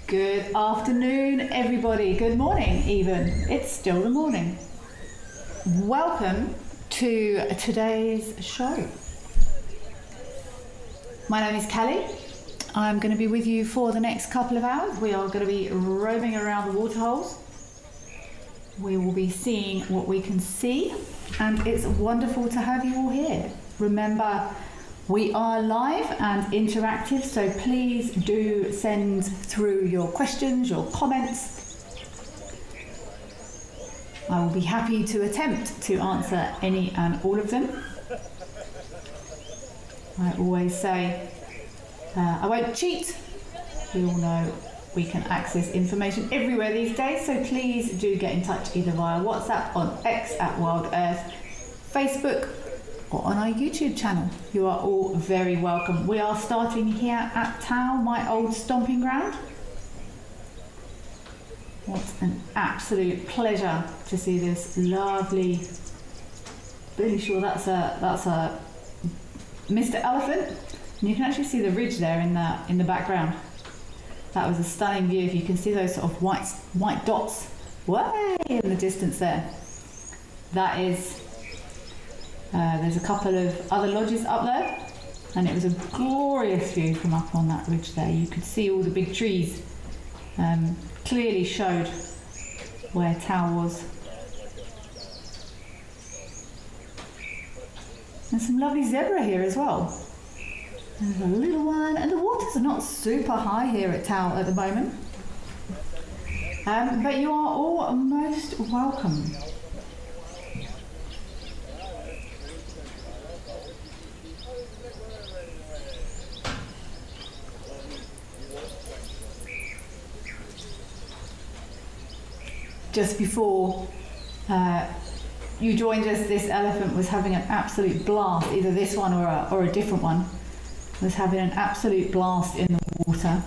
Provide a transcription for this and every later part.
Good afternoon, everybody. Good morning, even. It's still the morning. Welcome to today's show. My name is Kelly. I'm going to be with you for the next couple of hours. We are going to be roaming around the waterholes. We will be seeing what we can see, and it's wonderful to have you all here. Remember, we are live and interactive, so please do send through your questions, your comments. I will be happy to attempt to answer any and all of them. I always say, I won't cheat. We all know we can access information everywhere these days, so please do get in touch either via WhatsApp, on X at Wild Earth, Facebook, or on our YouTube channel. You are all very welcome. We are starting here at Tau, my old stomping ground. What an absolute pleasure to see this lovely, really sure that's a Mr. Elephant. And you can actually see the ridge there in the background. That was a stunning view. If you can see those sort of white dots way in the distance there. That is, there's a couple of other lodges up there, and it was a glorious view from up on that ridge there. You could see all the big trees, clearly showed where Tau was. And some lovely zebra here as well. There's a little one, and the waters are not super high here at Tau at the moment. But you are all most welcome. Just before you joined us, this elephant was having an absolute blast. Either this one or a different one was having an absolute blast in the water,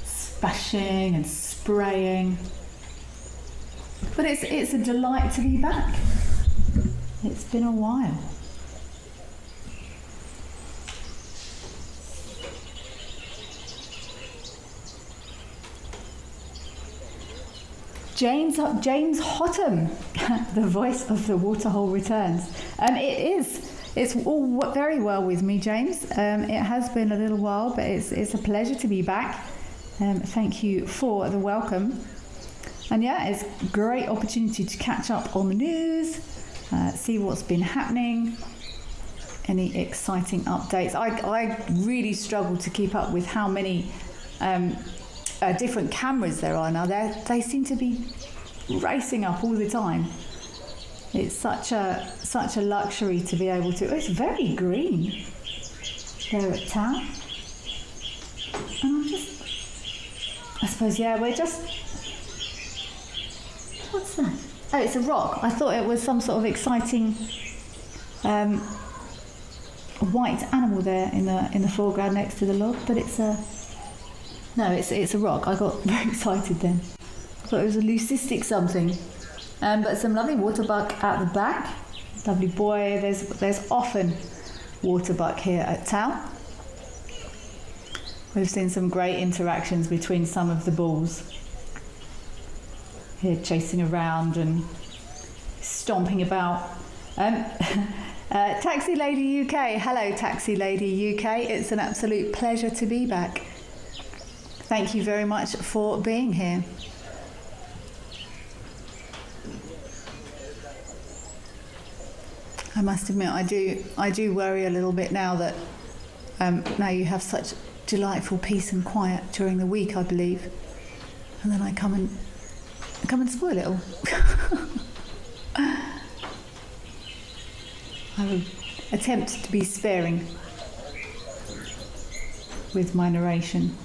splashing and spraying. But it's a delight to be back. It's been a while. James Hotham, the voice of the waterhole returns. It's all very well with me, James. It has been a little while, but it's a pleasure to be back. Thank you for the welcome. And yeah, it's a great opportunity to catch up on the news, see what's been happening, any exciting updates. I really struggle to keep up with how many different cameras there are now. They seem to be racing up all the time. It's such a luxury to be able to. It's very green there at Tau. And I suppose, yeah, we're just. What's that? Oh, it's a rock. I thought it was some sort of exciting white animal there in the foreground next to the log, but it's a. No, it's a rock. I got very excited then. I thought it was a leucistic something. But some lovely waterbuck at the back. Lovely boy. There's often waterbuck here at Tau. We've seen some great interactions between some of the bulls. Here chasing around and stomping about. Taxi Lady UK. Hello, Taxi Lady UK. It's an absolute pleasure to be back. Thank you very much for being here. I must admit, I do worry a little bit now that now you have such delightful peace and quiet during the week, I believe, and then I come and spoil it all. attempt to be sparing with my narration.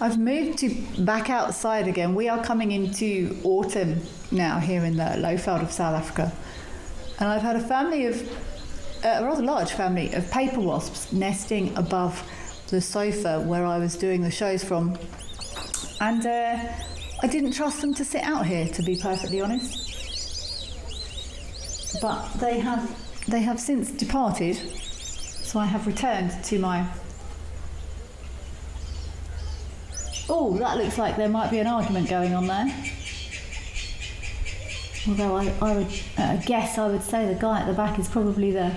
I've moved to back outside again. We are coming into autumn now here in the Lowveld of South Africa. And I've had a rather large family of paper wasps nesting above the sofa where I was doing the shows from. And I didn't trust them to sit out here, to be perfectly honest. But they have since departed, so I have returned to my... Oh, that looks like there might be an argument going on there. Although I would guess I would say the guy at the back is probably the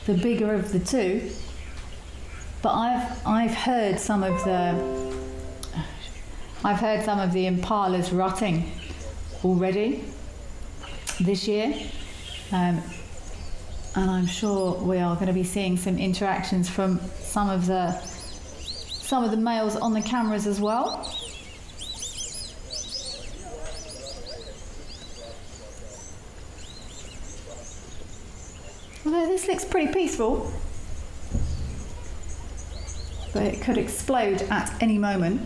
bigger of the two. But I've heard some of the impalas rutting already this year, and I'm sure we are going to be seeing some interactions from some of the males on the cameras as well. Although this looks pretty peaceful, but it could explode at any moment.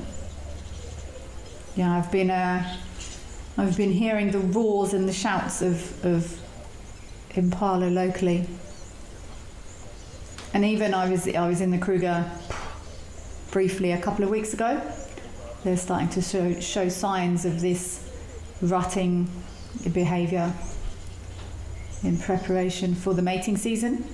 Yeah, I've been hearing the roars and the shouts of impala locally, and even I was in the Kruger briefly a couple of weeks ago. They're starting to show signs of this rutting behaviour in preparation for the mating season.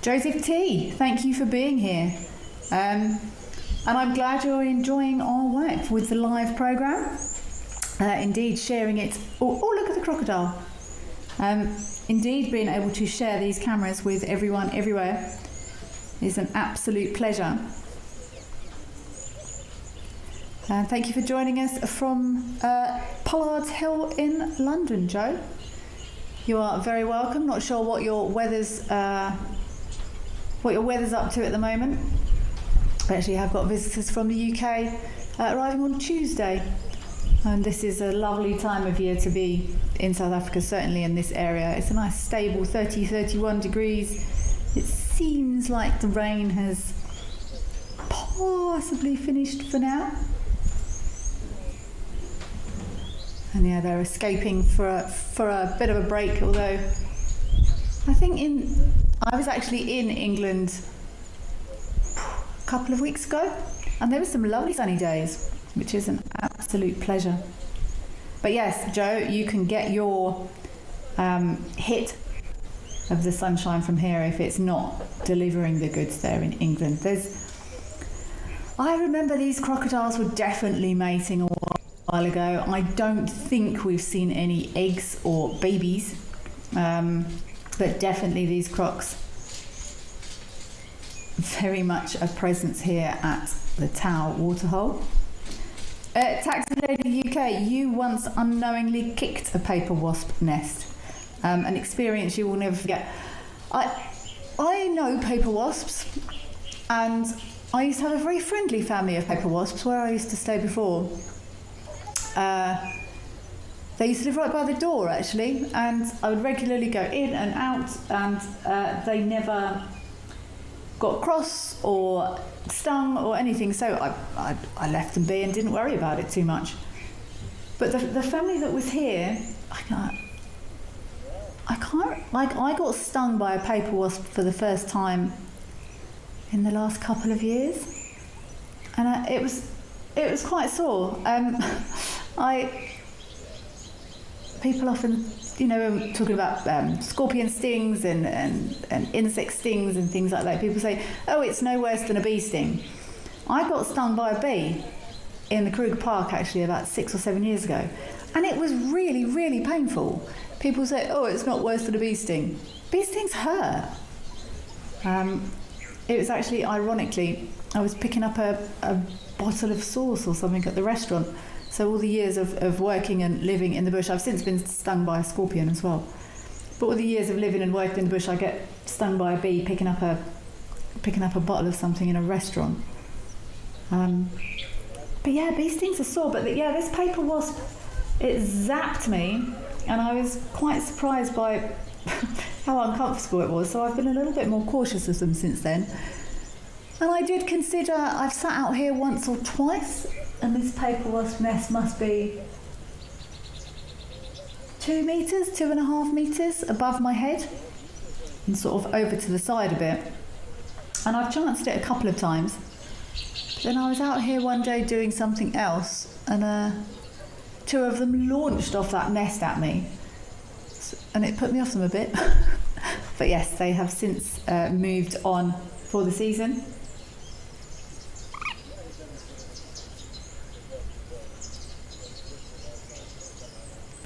Joseph T, thank you for being here. And I'm glad you're enjoying our work with the live programme. Indeed, sharing it. Oh, look at the crocodile. Indeed, being able to share these cameras with everyone everywhere is an absolute pleasure. Thank you for joining us from Pollard's Hill in London, Joe. You are very welcome. Not sure what your weather's up to at the moment. I actually have got visitors from the UK arriving on Tuesday. And this is a lovely time of year to be in South Africa, certainly in this area. It's a nice stable 30, 31 degrees. It seems like the rain has possibly finished for now. And yeah, they're escaping for a bit of a break, although I was actually in England a couple of weeks ago, and there were some lovely sunny days, which is an absolute pleasure. But yes, Joe, you can get your hit of the sunshine from here if it's not delivering the goods there in England. I remember these crocodiles were definitely mating a while ago. I don't think we've seen any eggs or babies, but definitely these crocs, very much a presence here at the Tau waterhole. Taxi Lady UK, you once unknowingly kicked a paper wasp nest. An experience you will never forget. I know paper wasps, and I used to have a very friendly family of paper wasps where I used to stay before. They used to live right by the door, actually, and I would regularly go in and out, and they never got cross or stung or anything, so I left them be and didn't worry about it too much. But the family that was here, I got stung by a paper wasp for the first time in the last couple of years, and it was quite sore. People often, talking about scorpion stings and insect stings and things like that, people say, oh, it's no worse than a bee sting. I got stung by a bee in the Kruger Park actually about 6 or 7 years ago, and it was really, really painful. People say, oh, it's not worse than a bee sting. Bee stings hurt. It was actually, ironically, I was picking up a bottle of sauce or something at the restaurant. So all the years of working and living in the bush, I've since been stung by a scorpion as well. But all the years of living and working in the bush, I get stung by a bee picking up a picking up a bottle of something in a restaurant. But yeah, these things are sore. But yeah, this paper wasp, it zapped me, and I was quite surprised by how uncomfortable it was. So I've been a little bit more cautious of them since then. And I did consider, I've sat out here once or twice, and this paper wasp nest must be 2 meters, 2.5 meters above my head, and sort of over to the side a bit. And I've chanced it a couple of times. Then I was out here one day doing something else, and 2 of them launched off that nest at me, and it put me off them a bit. But yes, they have since moved on for the season.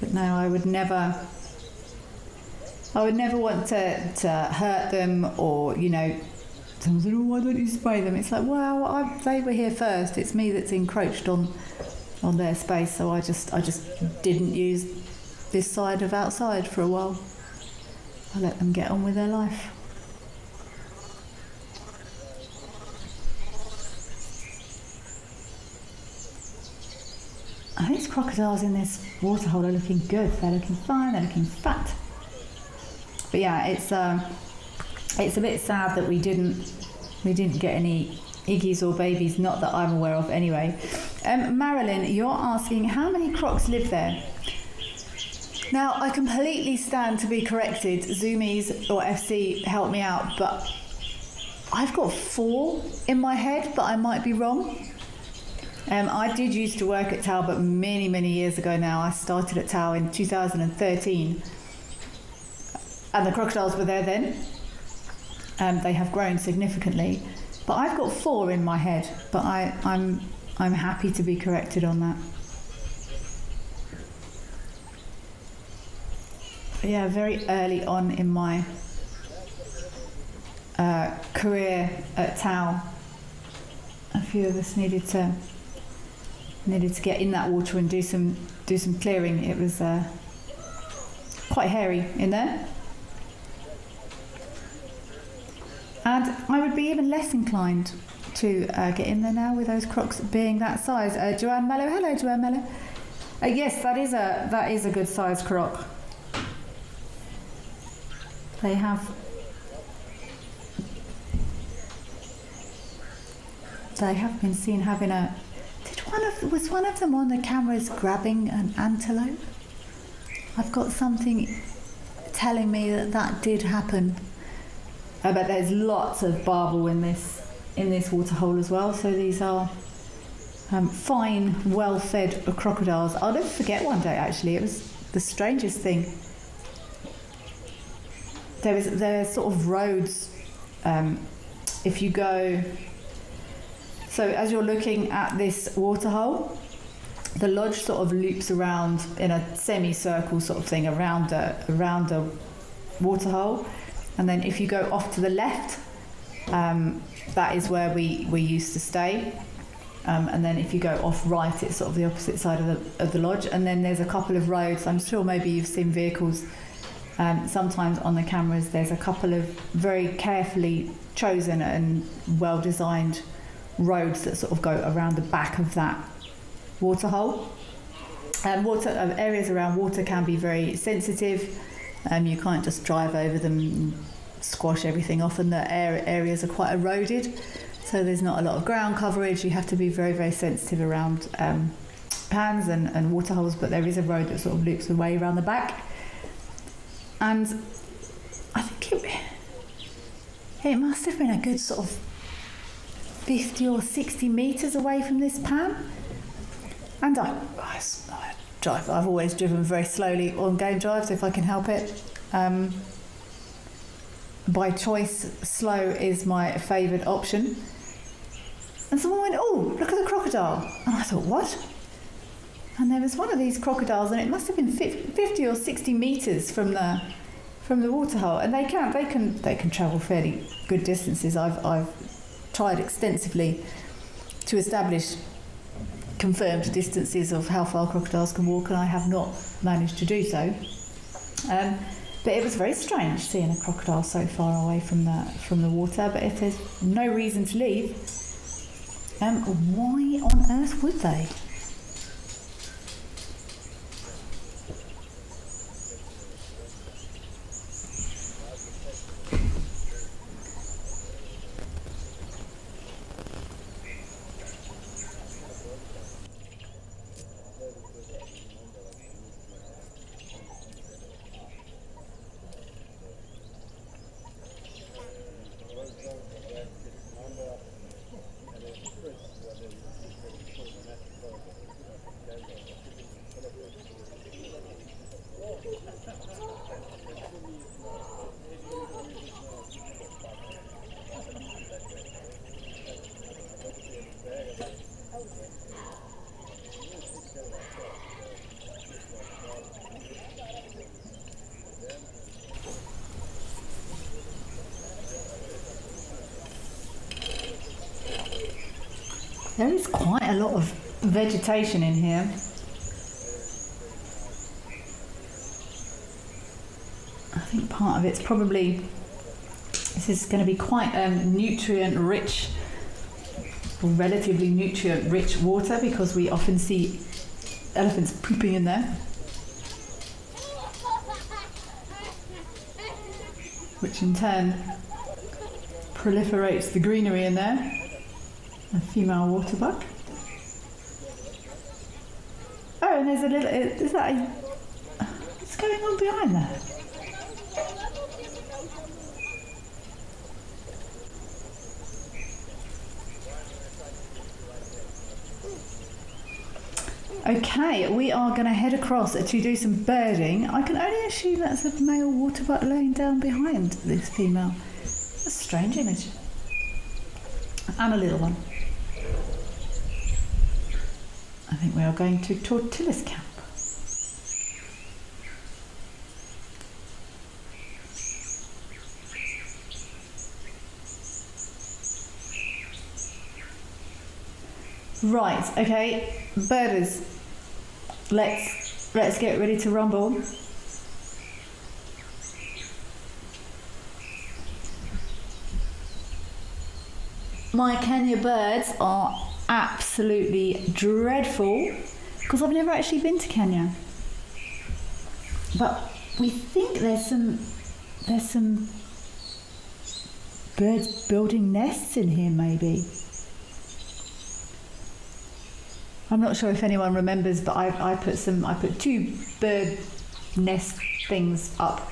But no, I would never want to hurt them, or, you know, someone said, oh, why don't you spray them? It's like, well, they were here first. It's me that's encroached on their space, so I just didn't use this side of outside for a while. I let them get on with their life. These crocodiles in this waterhole are looking good. They're looking fine. They're looking fat. But yeah, it's a bit sad that we didn't get any Iggies or babies, not that I'm aware of anyway. Marilyn, you're asking how many crocs live there. Now, I completely stand to be corrected. Zoomies or FC, help me out, but I've got 4 in my head, but I might be wrong. I did used to work at Tau, but many, many years ago now. I started at Tau in 2013, and the crocodiles were there then. They have grown significantly, but I've got 4 in my head. But I'm happy to be corrected on that. But yeah, very early on in my career at Tau, a few of us needed to get in that water and do some clearing. It was quite hairy in there, and I would be even less inclined to get in there now with those crocs being that size. Joanne Mello, hello Joanne Mello. Yes, that is a good size croc. They have been seen having a. Was one of them on the cameras grabbing an antelope? I've got something telling me that did happen. But there's lots of barbel in this waterhole as well. So these are fine, well-fed crocodiles. I'll never forget one day. Actually, it was the strangest thing. There are sort of roads. If you go. So as you're looking at this waterhole, the lodge sort of loops around in a semicircle sort of thing around a waterhole, and then if you go off to the left, that is where we used to stay, and then if you go off right, it's sort of the opposite side of the lodge, and then there's a couple of roads. I'm sure maybe you've seen vehicles sometimes on the cameras. There's a couple of very carefully chosen and well designed roads that sort of go around the back of that waterhole. Areas around water can be very sensitive. You can't just drive over them and squash everything off, and the areas are quite eroded, so there's not a lot of ground coverage. You have to be very, very sensitive around pans and waterholes, but there is a road that sort of loops away around the back, and I think it must have been a good sort of 50 or 60 metres away from this pan. And I drive. I've always driven very slowly on game drives if I can help it. By choice, slow is my favourite option. And someone went, oh, look at the crocodile. And I thought, what? And there was one of these crocodiles, and it must have been 50 or 60 metres from the waterhole. And they can travel fairly good distances. I've tried extensively to establish confirmed distances of how far crocodiles can walk, and I have not managed to do so. But it was very strange seeing a crocodile so far away from the water. But if there's no reason to leave, why on earth would they? There is quite a lot of vegetation in here. I think part of it's probably, this is going to be quite nutrient rich, relatively nutrient rich water, because we often see elephants pooping in there, which in turn proliferates the greenery in there. A female water buck. Oh, and there's a little, is that a, what's going on behind there? Okay, we are going to head across to do some birding. I can only assume that's a male water buck laying down behind this female. That's a strange image. And a little one. I think we are going to Tortillas Camp. Right, okay, birders. Let's get ready to rumble. My Kenya birds are absolutely dreadful because I've never actually been to Kenya. But we think there's some birds building nests in here maybe. I'm not sure if anyone remembers, but I put 2 bird nest things up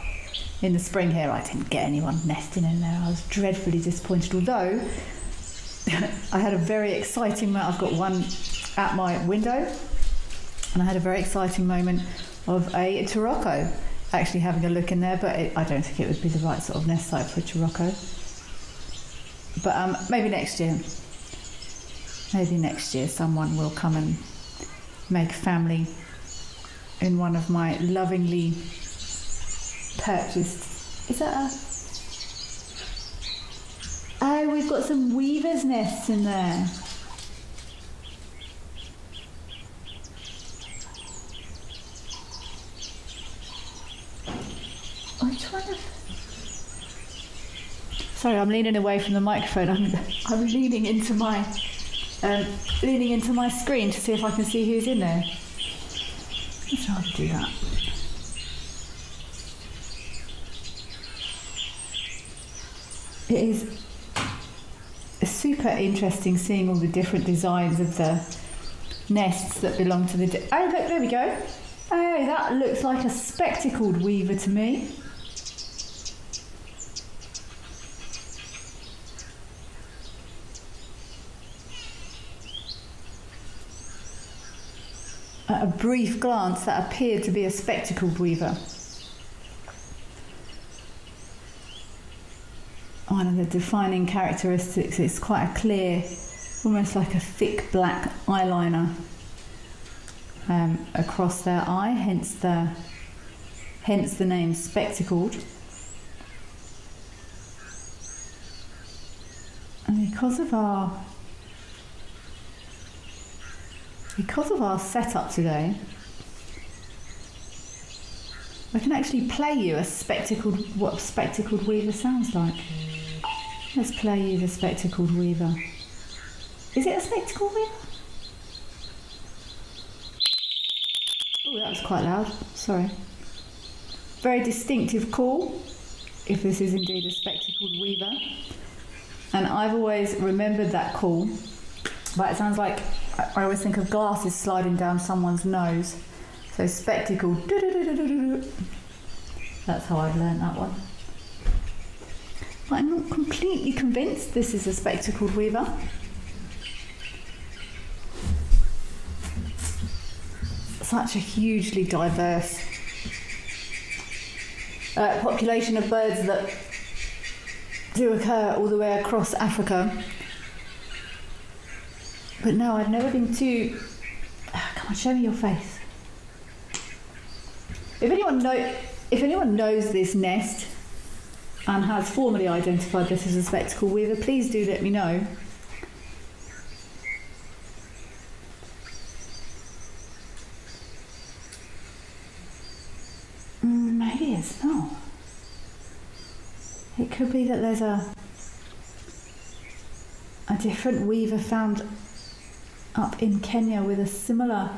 in the spring here. I didn't get anyone nesting in there. I was dreadfully disappointed, although I had a very exciting moment. I've got one at my window, and I had a very exciting moment of a Turoko actually having a look in there, but I don't think it would be the right sort of nest site for a Turoko. But maybe next year. Maybe next year someone will come and make a family in one of my lovingly purchased... Is that a... Oh, we've got some weaver's nests in there. Which one of... Sorry, I'm leaning away from the microphone. I'm leaning into my screen to see if I can see who's in there. Let's try to do that. It is super interesting seeing all the different designs of the nests that belong to the... Oh, look, there we go. Oh, that looks like a spectacled weaver to me. At a brief glance, that appeared to be a spectacled weaver. One of the defining characteristics is quite a clear, almost like a thick black eyeliner across their eye, hence the name spectacled. And because of our setup today, I can actually play you what a spectacled weaver sounds like. Let's play you the spectacled weaver. Is it a spectacled weaver? Oh, that was quite loud, sorry. Very distinctive call, if this is indeed a spectacled weaver. And I've always remembered that call, but it sounds like, I always think of glasses sliding down someone's nose. So spectacled, that's how I've learned that one. But I'm not completely convinced this is a spectacled weaver. Such a hugely diverse population of birds that do occur all the way across Africa. But no, I've never been to... come on, show me your face. If anyone knows this nest and has formally identified this as a spectacled weaver, please do let me know. Maybe it's not. It could be that there's a different weaver found up in Kenya with a similar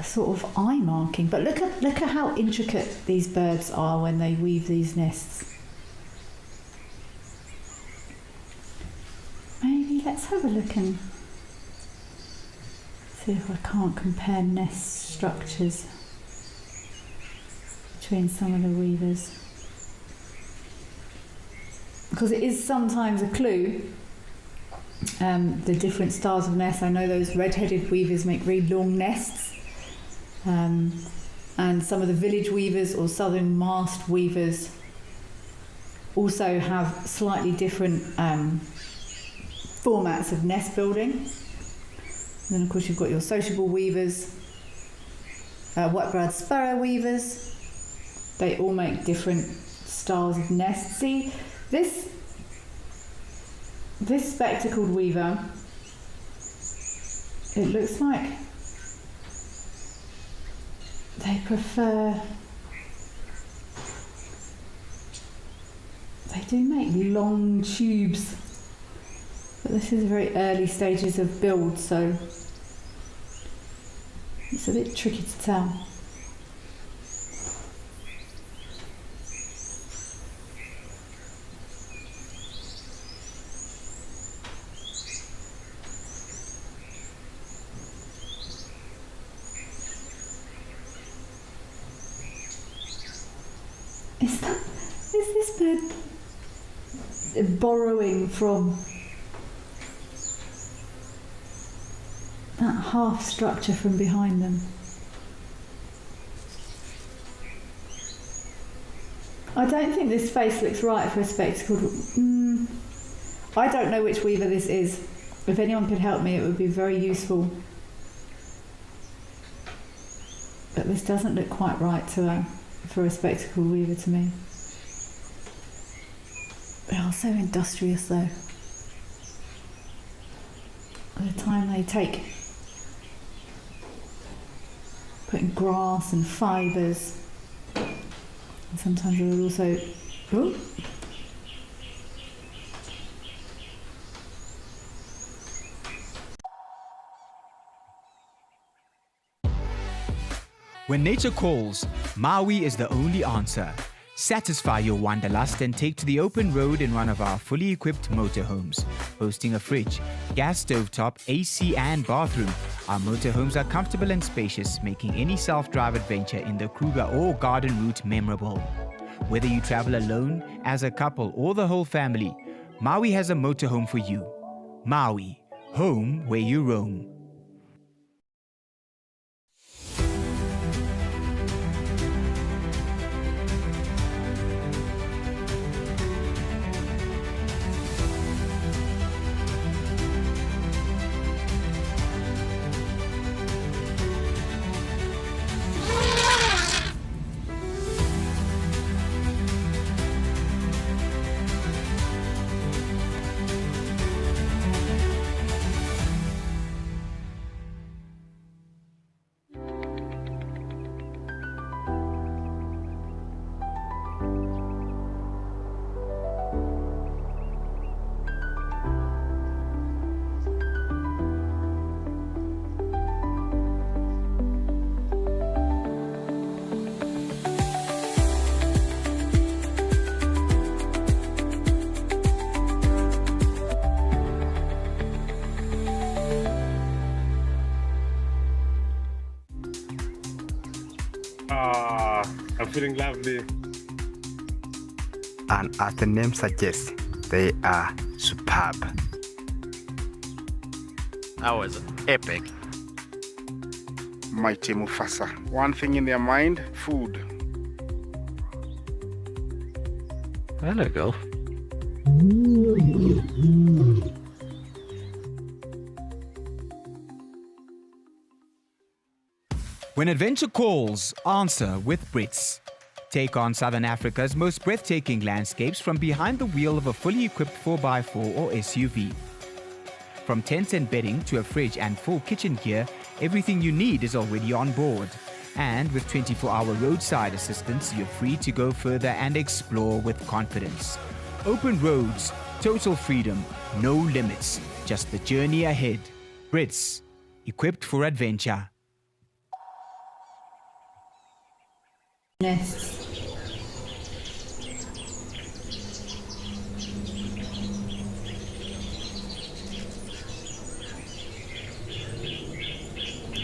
sort of eye marking. But look at how intricate these birds are when they weave these nests. Maybe let's have a look and see if I can't compare nest structures between some of the weavers. Because it is sometimes a clue, the different styles of nests. I know those red-headed weavers make very long nests, and some of the village weavers or southern mast weavers also have slightly different formats of nest building. And then of course you've got your sociable weavers, white-browed sparrow weavers. They all make different styles of nests. See, this spectacled weaver, it looks like they do make long tubes, but this is very early stages of build, so it's a bit tricky to tell. Is this bird borrowing from that half structure from behind them? I don't think this face looks right for a spectacled. I don't know which weaver this is. If anyone could help me, it would be very useful. But this doesn't look quite right for a spectacled weaver to me. They are so industrious though. The time they take putting grass and fibres, and sometimes they will also... Ooh. When nature calls, Maui is the only answer. Satisfy your wanderlust and take to the open road in one of our fully equipped motorhomes. Boasting a fridge, gas stovetop, AC and bathroom, our motorhomes are comfortable and spacious, making any self-drive adventure in the Kruger or garden route memorable. Whether you travel alone, as a couple or the whole family, Maui has a motorhome for you. Maui, home where you roam. feeling lovely. And as the name suggests, they are superb. That was epic. Mighty Mufasa. One thing in their mind, food. Hello, girl. When adventure calls, answer with Brits. Take on Southern Africa's most breathtaking landscapes from behind the wheel of a fully equipped 4x4 or SUV. From tents and bedding to a fridge and full kitchen gear, everything you need is already on board. And with 24-hour roadside assistance, you're free to go further and explore with confidence. Open roads, total freedom, no limits, just the journey ahead. Brits, equipped for adventure. Nests.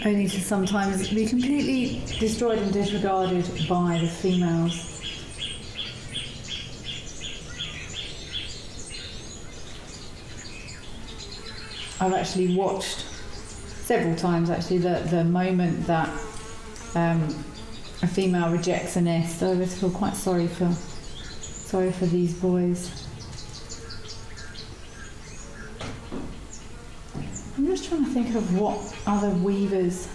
Only to sometimes be completely destroyed and disregarded by the females. I've actually watched several times actually the moment that a female rejects a nest. I always feel quite sorry for these boys. I'm just trying to think of what other weavers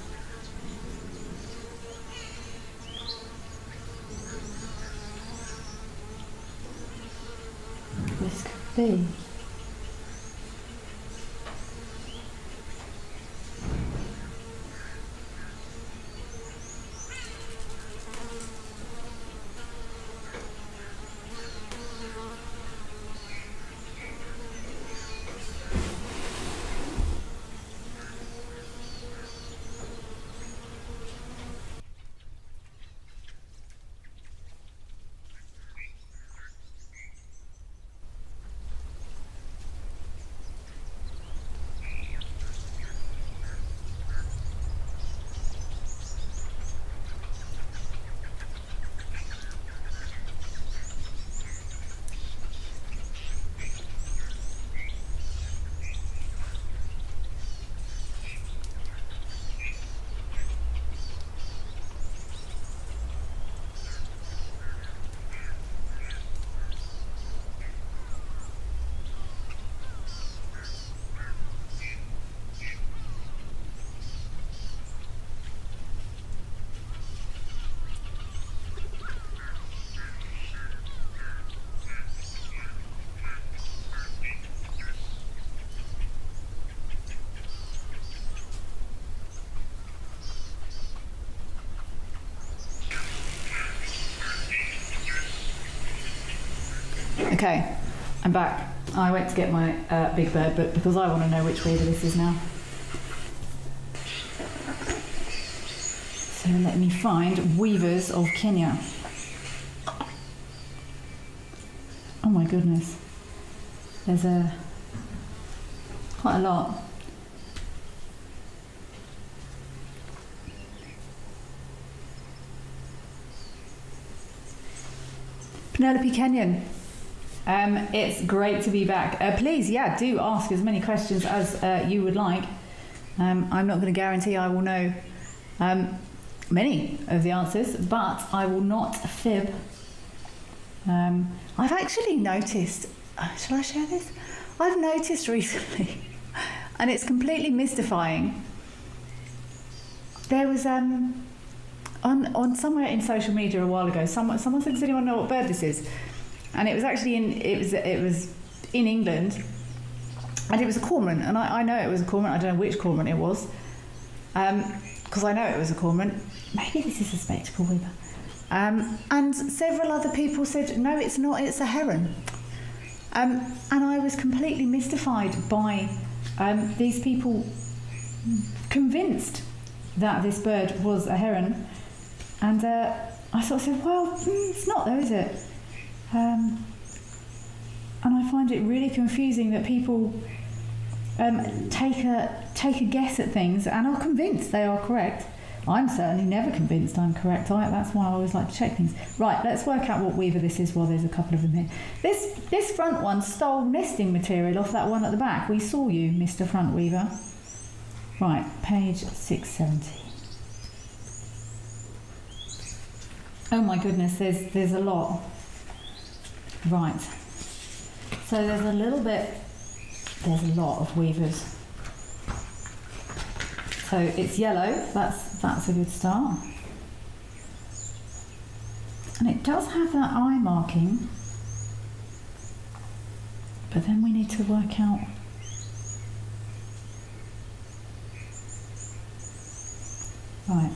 this could be. Okay, I'm back. I went to get my Big Bird book because I want to know which weaver this is now. So let me find Weavers of Kenya. Oh my goodness. There's quite a lot. Penelope Kenyon. It's great to be back. Please, do ask as many questions as you would like. I'm not going to guarantee I will know many of the answers, but I will not fib. I've actually noticed, shall I share this? I've noticed recently, and it's completely mystifying. There was on somewhere in social media a while ago, someone said, does anyone know what bird this is? And it was actually it was in England, and it was a cormorant, and I know it was a cormorant. I don't know which cormorant it was, because I know it was a cormorant. Maybe this is a spectacle weaver. And several other people said, no, it's not, it's a heron. And I was completely mystified by these people convinced that this bird was a heron. And I sort of said, well, it's not though, is it? And I find it really confusing that people take a guess at things and are convinced they are correct, I'm certainly never convinced I'm correct. That's why I always like to check things. Right, let's work out what weaver this is. Well, there's a couple of them here. This front one stole nesting material off that one at the back. We saw you, Mr. Front Weaver. Right, page 670. Oh my goodness, there's a lot. Right. So there's a lot of weavers. So it's yellow, that's a good start. And it does have that eye marking, but then we need to work out right.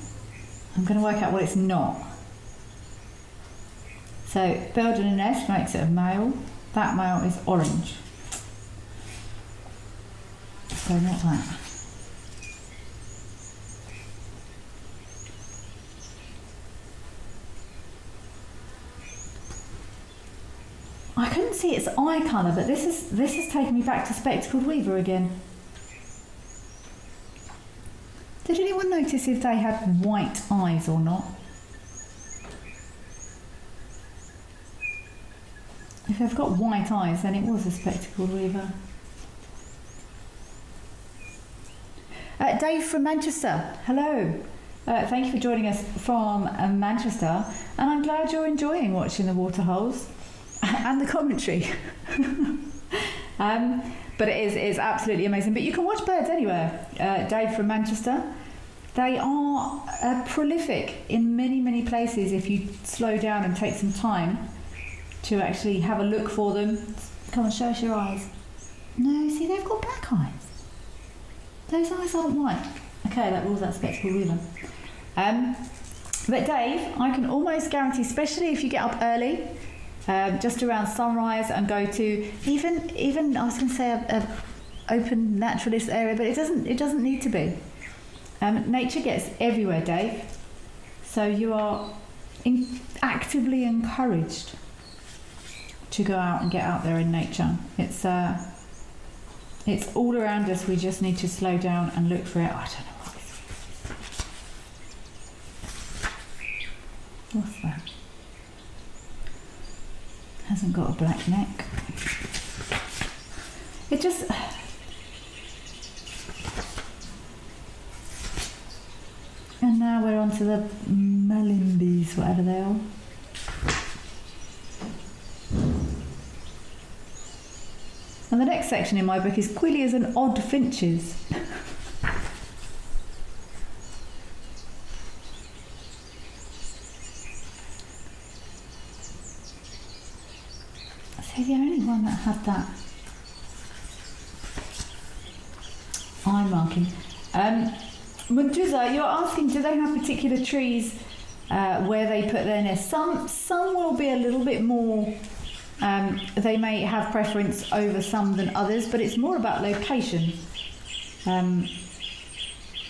I'm going to work out what it's not. So building a nest makes it a male. That male is orange. So not that. I couldn't see its eye colour, but this is taking me back to spectacled weaver again. Did anyone notice if they had white eyes or not? If they've got white eyes, then it was a spectacled weaver. Dave from Manchester, hello. Thank you for joining us from Manchester, and I'm glad you're enjoying watching the waterholes and the commentary. But it's absolutely amazing. But you can watch birds anywhere. Dave from Manchester. They are prolific in many, many places if you slow down and take some time to actually have a look for them. Come on, show us your eyes. No, see, they've got black eyes. Those eyes aren't white. Okay, that rules out spectacled weaver. But Dave, I can almost guarantee, especially if you get up early, just around sunrise, and go to even I was going to say a open naturalist area, but it doesn't need to be. Nature gets everywhere, Dave. So you are actively encouraged to go out and get out there in nature. It's all around us. We just need to slow down and look for it. I don't know what this is. What's that? Hasn't got a black neck. It just... And now we're on to the malimbis, whatever they are. And the next section in my book is quillias and odd finches. So the only one that had that eye marking. Munduza, you're asking, do they have particular trees where they put their nest? Some will be a little bit more. They may have preference over some than others, but it's more about location.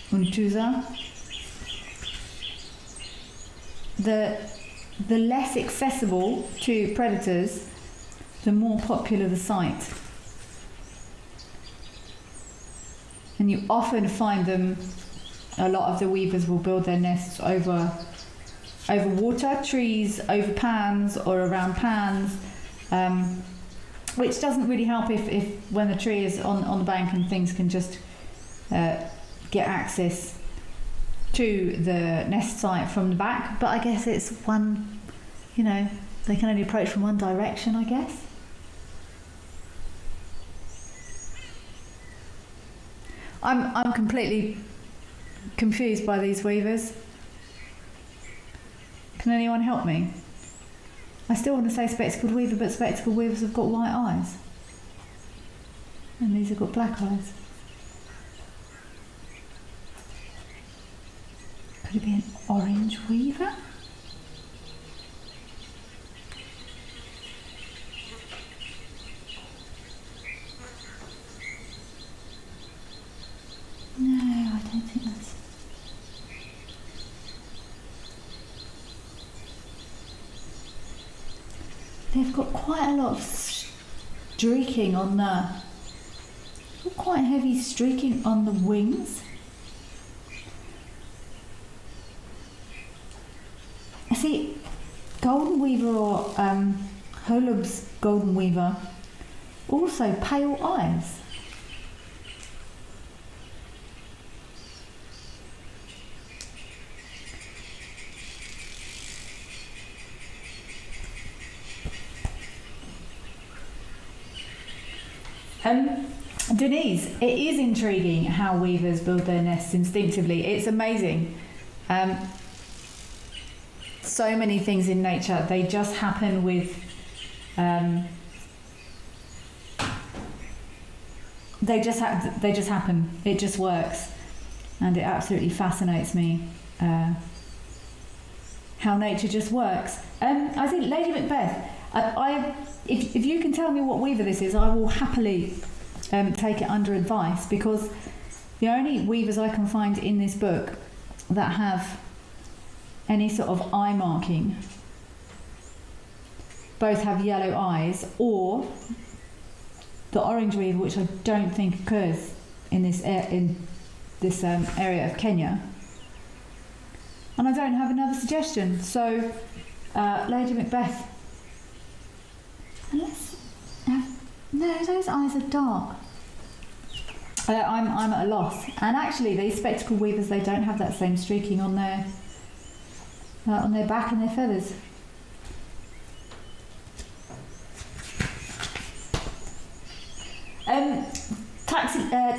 Munduza. The less accessible to predators, the more popular the site. And you often find them, a lot of the weavers will build their nests over water, trees, over pans or around pans, which doesn't really help if when the tree is on the bank and things can just get access to the nest site from the back. But I guess it's one, they can only approach from one direction, I guess. I'm completely confused by these weavers. Can anyone help me? I still want to say spectacled weaver, but spectacled weavers have got white eyes. And these have got black eyes. Could it be an orange weaver? No, I don't think that's... They've got quite a lot of streaking on quite heavy streaking on the wings. see, golden weaver or Holub's golden weaver, also pale eyes. Denise, it is intriguing how weavers build their nests instinctively. It's amazing. So many things in nature, they just happen with they just happen. It just works, and it absolutely fascinates me how nature just works. I think Lady Macbeth, if you can tell me what weaver this is, I will happily take it under advice, because the only weavers I can find in this book that have any sort of eye marking both have yellow eyes, or the orange weaver, which I don't think occurs in this area of Kenya. And I don't have another suggestion, so Lady Macbeth. No, those eyes are dark. I'm at a loss. And actually, these spectacle weavers, they don't have that same streaking on their back and their feathers.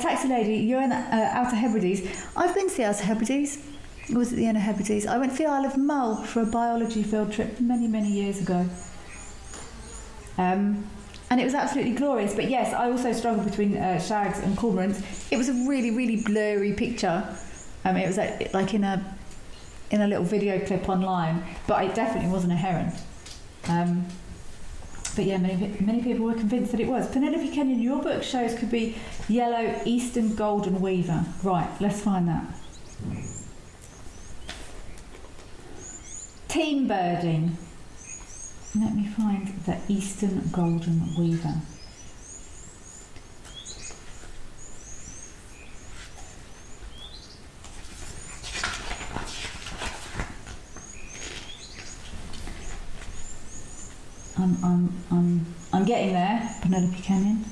Taxi lady, you're in Outer Hebrides. I've been to the Outer Hebrides. Or was it the Inner Hebrides? I went to the Isle of Mull for a biology field trip many, many years ago. And it was absolutely glorious. But yes, I also struggled between shags and cormorants. It was a really, really blurry picture. It was like in a little video clip online, but it definitely wasn't a heron. But yeah, many people were convinced that it was. Penelope Kenyon, your book shows could be yellow eastern golden weaver. Right, let's find that. Team birding. Let me find the eastern golden weaver. I'm getting there, Penelope Kenyon.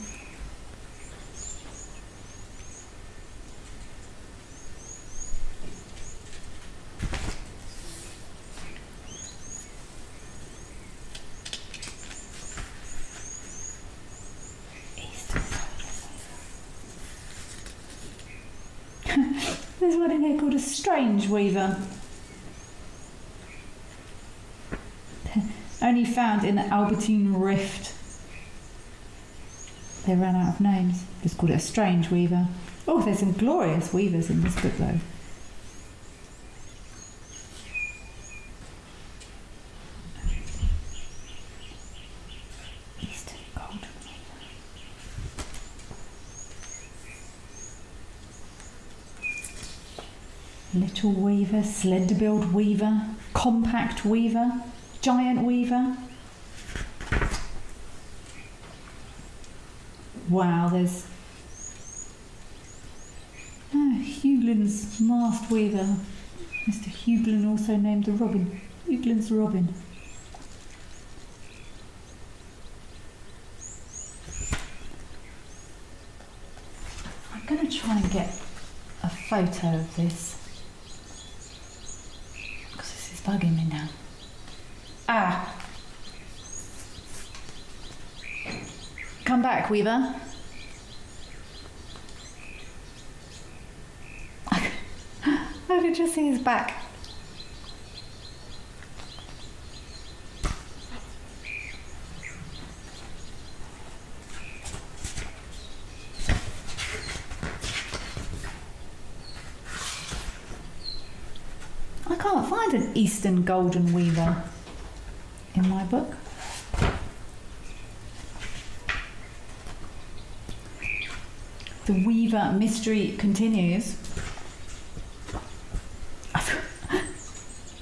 There's one in here called a strange weaver. Only found in the Albertine Rift. They ran out of names. Just called it a strange weaver. Oh, there's some glorious weavers in this book though. Eastern golden weaver. Little weaver, slender-billed weaver, compact weaver, giant weaver. Wow, there's Huglin's mast weaver. Mr. Huglin, also named the robin. Huglin's robin. I'm going to try and get a photo of this, because this is bugging me now. Come back, Weaver. I could just see his back. I can't find an Eastern golden weaver in my book. The weaver mystery continues.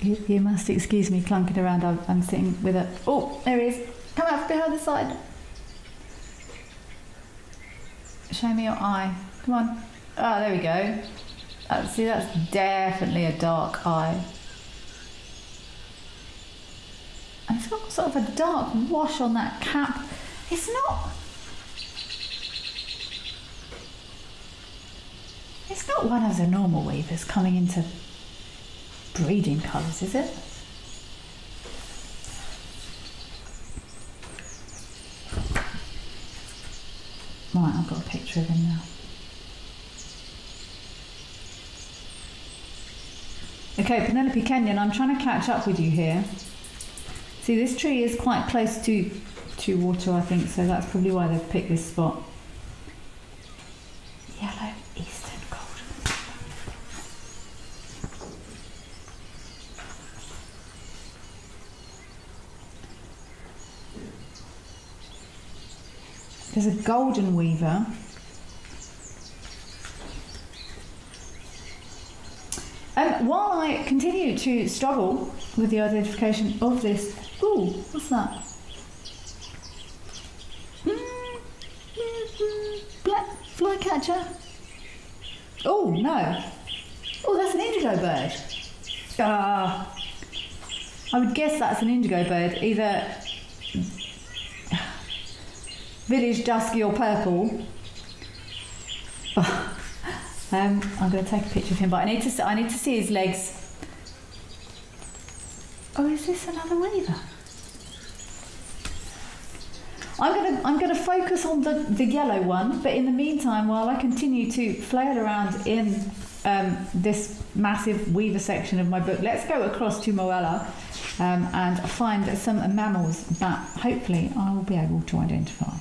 You must excuse me clunking around. I'm sitting with a... Oh, there he is. Come out from behind the side. Show me your eye. Come on. Oh, there we go. See, that's definitely a dark eye. got sort of a dark wash on that cap. It's not one of the normal weavers coming into breeding colours, is it? Right, I've got a picture of him now. Okay, Penelope Kenyon, I'm trying to catch up with you here. See, this tree is quite close to water, I think, so that's probably why they've picked this spot. Yellow eastern golden. There's a golden weaver. While I continue to struggle with the identification of this, ooh, what's that? Black flycatcher. Oh no! Oh, that's an indigo bird. I would guess that's an indigo bird, either village dusky or purple. I'm going to take a picture of him, but I need to see his legs. Oh, is this another weaver? I'm going to focus on the yellow one, but in the meantime, while I continue to flail around in this massive weaver section of my book, let's go across to Moella and find some mammals that hopefully I will be able to identify.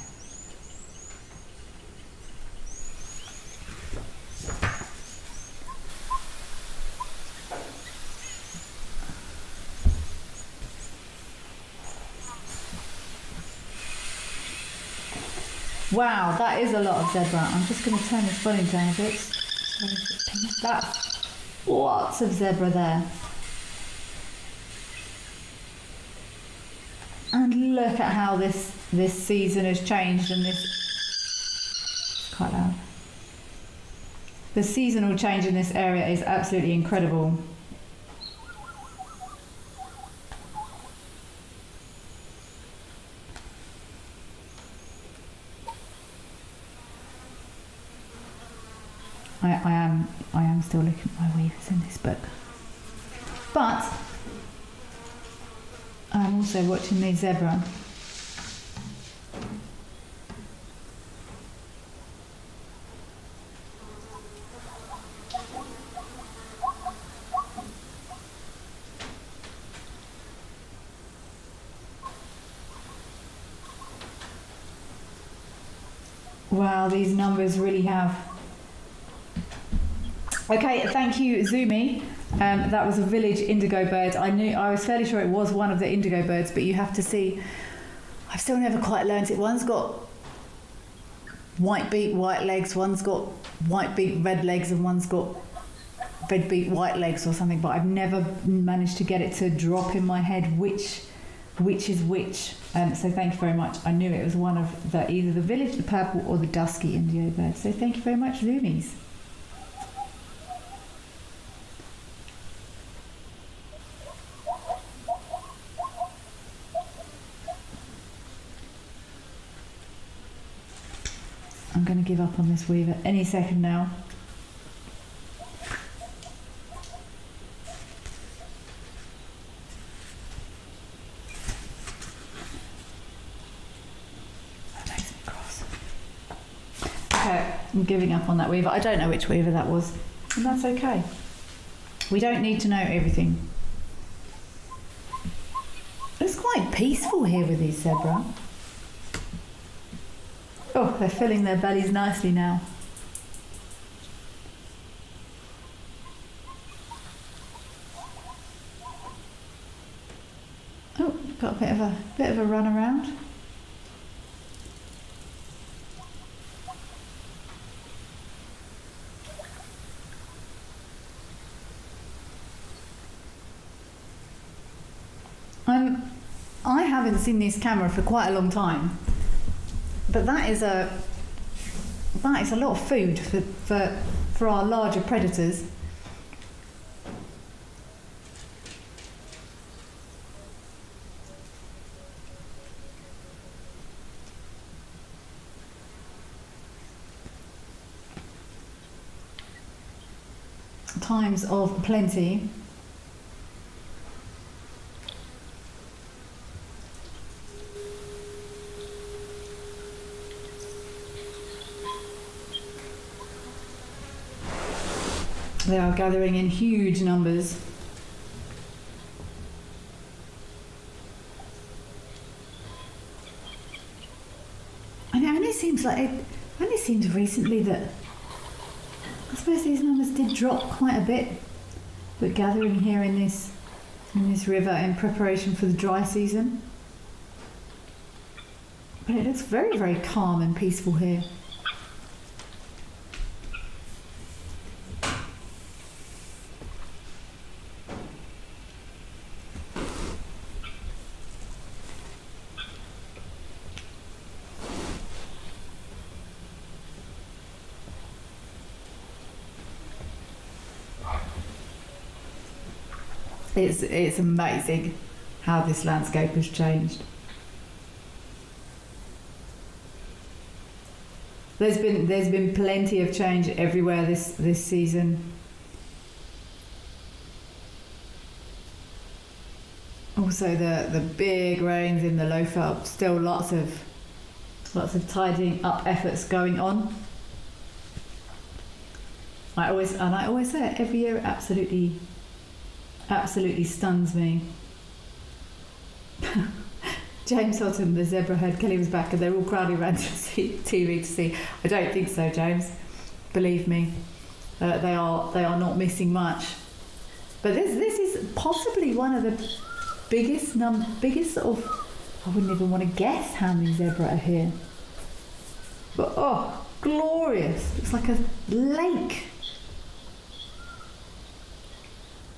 Wow, that is a lot of zebra. I'm just going to turn this volume down a bit. That's lots of zebra there. And look at how this season has changed, and this... It's quite loud. The seasonal change in this area is absolutely incredible. I am still looking at my weavers in this book, but I'm also watching the zebra. Wow, these numbers really have. Okay, thank you, Zumi. That was a village indigo bird. I was fairly sure it was one of the indigo birds, but you have to see. I've still never quite learnt it. One's got white beak, white legs. One's got white beak, red legs, and one's got red beak, white legs or something. But I've never managed to get it to drop in my head which is which. So thank you very much. I knew it was one of either the village, the purple, or the dusky indigo bird. So thank you very much, Zumis. I'm going to give up on this weaver any second now. That makes me cross. Okay, I'm giving up on that weaver. I don't know which weaver that was, and that's okay. We don't need to know everything. It's quite peaceful here with these zebra. Oh, they're filling their bellies nicely now. Oh, got a bit of a run around. I haven't seen this camera for quite a long time. But that is a lot of food for our larger predators. times of plenty. They are gathering in huge numbers. And it only seems recently that I suppose these numbers did drop quite a bit, but gathering here in this river in preparation for the dry season. But it looks very, very calm and peaceful here. It's amazing how this landscape has changed. There's been plenty of change everywhere this season. Also the big rains in the low veld, still lots of tidying up efforts going on. I always say it every year, it absolutely stuns me. James Houghton, the zebra heard Kelly was back, and they're all crowding around TV to see. I don't think so, James. Believe me, they are not missing much. But this is possibly one of the biggest sort of. I wouldn't even want to guess how many zebra are here. But oh, glorious! It's like a lake.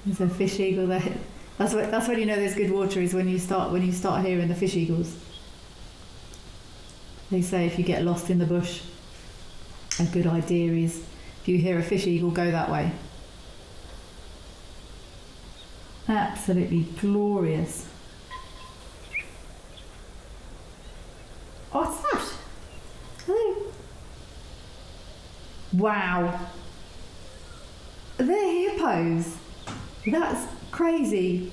There's a fish eagle there. That's when you know there's good water, is when you start hearing the fish eagles. They say if you get lost in the bush, a good idea is if you hear a fish eagle, go that way. Absolutely glorious. What's that? Hello. Wow. They're hippos. That's crazy.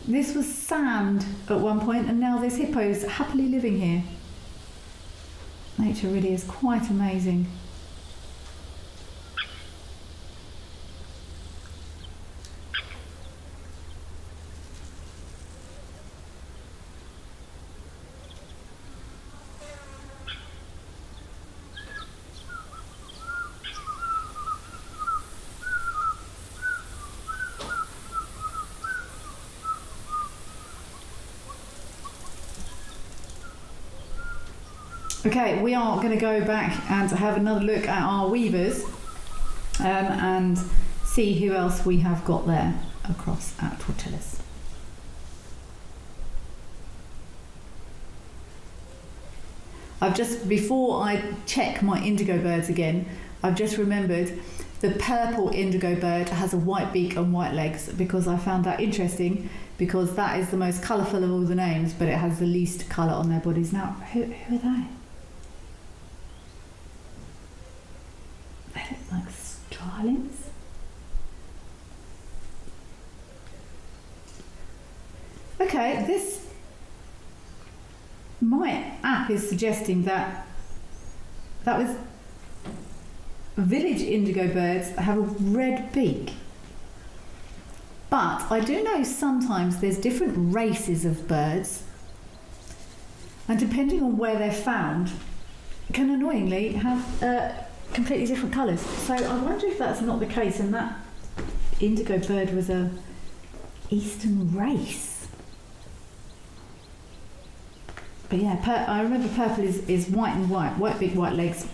This was sand at one point, and now there's hippos happily living here. Nature really is quite amazing. Okay, we are going to go back and have another look at our weavers and see who else we have got there across at Tortillas. Before I check my indigo birds again, I've just remembered the purple indigo bird has a white beak and white legs, because I found that interesting, because that is the most colourful of all the names, but it has the least colour on their bodies. Now, who are they? They look like starlings. Okay, my app is suggesting that was village indigo birds have a red beak. But I do know sometimes there's different races of birds, and depending on where they're found, can annoyingly have completely different colours. So I wonder if that's not the case, and that indigo bird was a eastern race. But yeah, I remember purple is white and white beak, white legs,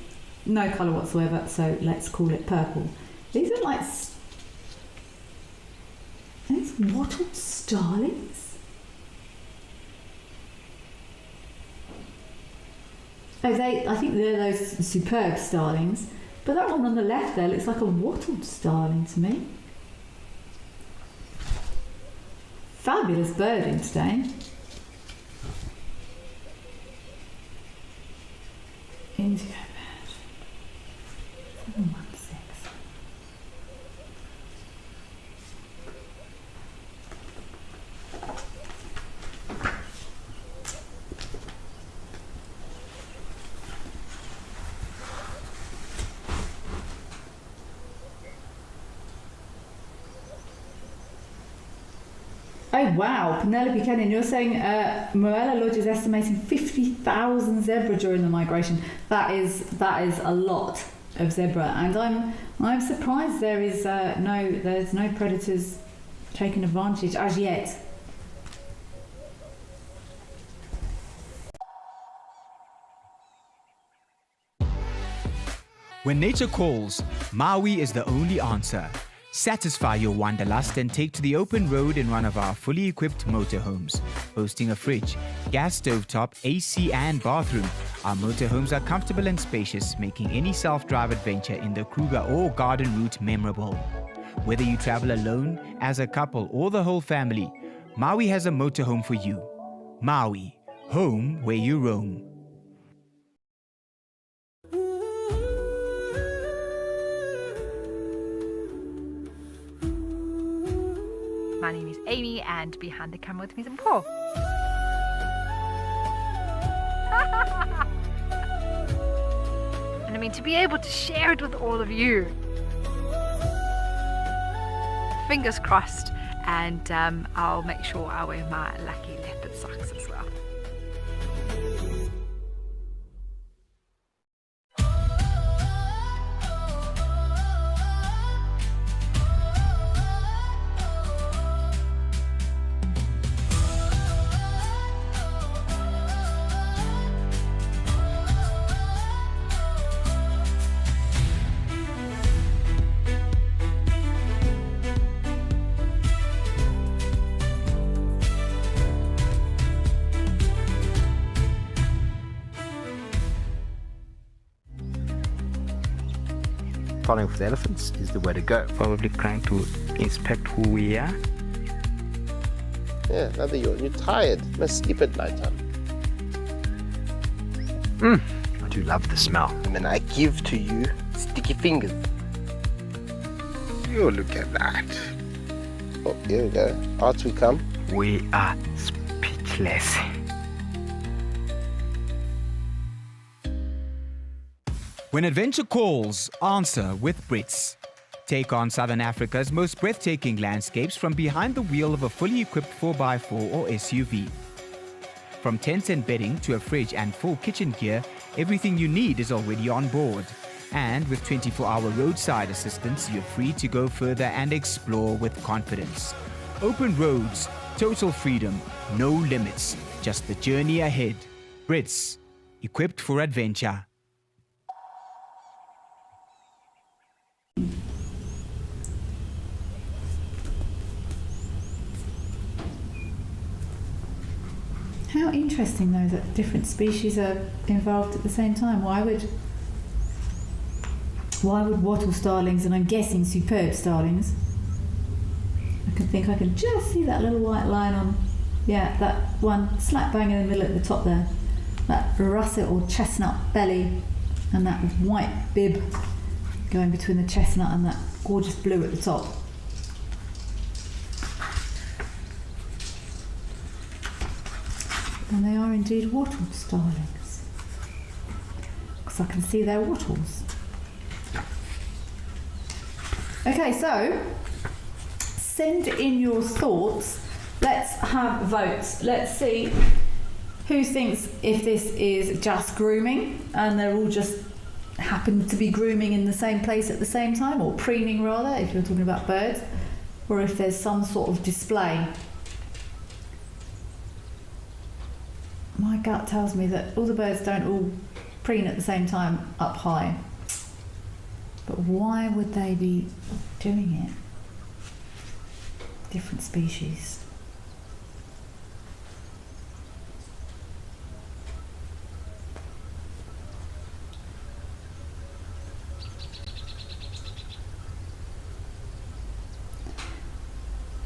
no colour whatsoever, so let's call it purple. These are like these wattled starlings. Oh, I think they're those superb starlings, but that one on the left there looks like a wattled starling to me. Fabulous birding today. Indigo bird. 716. Oh wow, Penelope Kenyon, you're saying Moella Lodge is estimating 50,000 zebra during the migration. That is a lot of zebra, and I'm surprised there's no predators taking advantage as yet. When nature calls, Maui is the only answer. Satisfy your wanderlust and take to the open road in one of our fully equipped motorhomes. Boasting a fridge, gas stovetop, AC and bathroom, our motorhomes are comfortable and spacious, making any self-drive adventure in the Kruger or garden route memorable. Whether you travel alone, as a couple or the whole family, Maui has a motorhome for you. Maui, home where you roam. My name is Amy, and behind the camera with me is Paul. And I mean, to be able to share it with all of you. Fingers crossed, and I'll make sure I wear my lucky leopard socks as well. Following with elephants is the way to go. Probably trying to inspect who we are. Yeah, another yawn. You're tired. You must sleep at night time. I do love the smell. And then I give to you sticky fingers. You look at that. Oh, here we go. Out we come. We are speechless. When adventure calls, answer with Brits. Take on Southern Africa's most breathtaking landscapes from behind the wheel of a fully equipped 4x4 or SUV. From tents and bedding to a fridge and full kitchen gear, everything you need is already on board. And with 24-hour roadside assistance, you're free to go further and explore with confidence. Open roads, total freedom, no limits, just the journey ahead. Brits, equipped for adventure. How interesting though that different species are involved at the same time. Why would wattle starlings, and I'm guessing superb starlings, I can just see that little white line on, yeah, that one slap bang in the middle at the top there, that russet or chestnut belly and that white bib going between the chestnut and that gorgeous blue at the top. And they are indeed wattle starlings, because I can see their wattles. Okay, so send in your thoughts. Let's have votes. Let's see who thinks if this is just grooming and they're all just happen to be grooming in the same place at the same time, or preening rather, if you're talking about birds, or if there's some sort of display. My gut tells me that all the birds don't all preen at the same time up high. But why would they be doing it? Different species.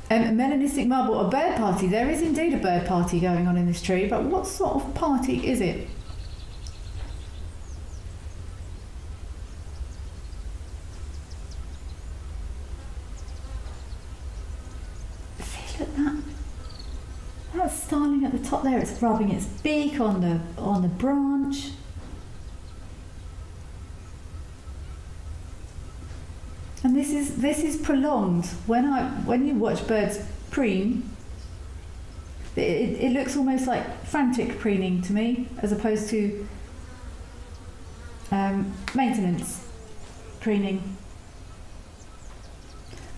Melanistic marble, a bird party. There is indeed a bird party going on in this tree, but what sort of party is it? See, look at that. That's starling at the top there. It's rubbing its beak on the branch. And this is prolonged. When you watch birds preen, It looks almost like frantic preening to me, as opposed to maintenance preening.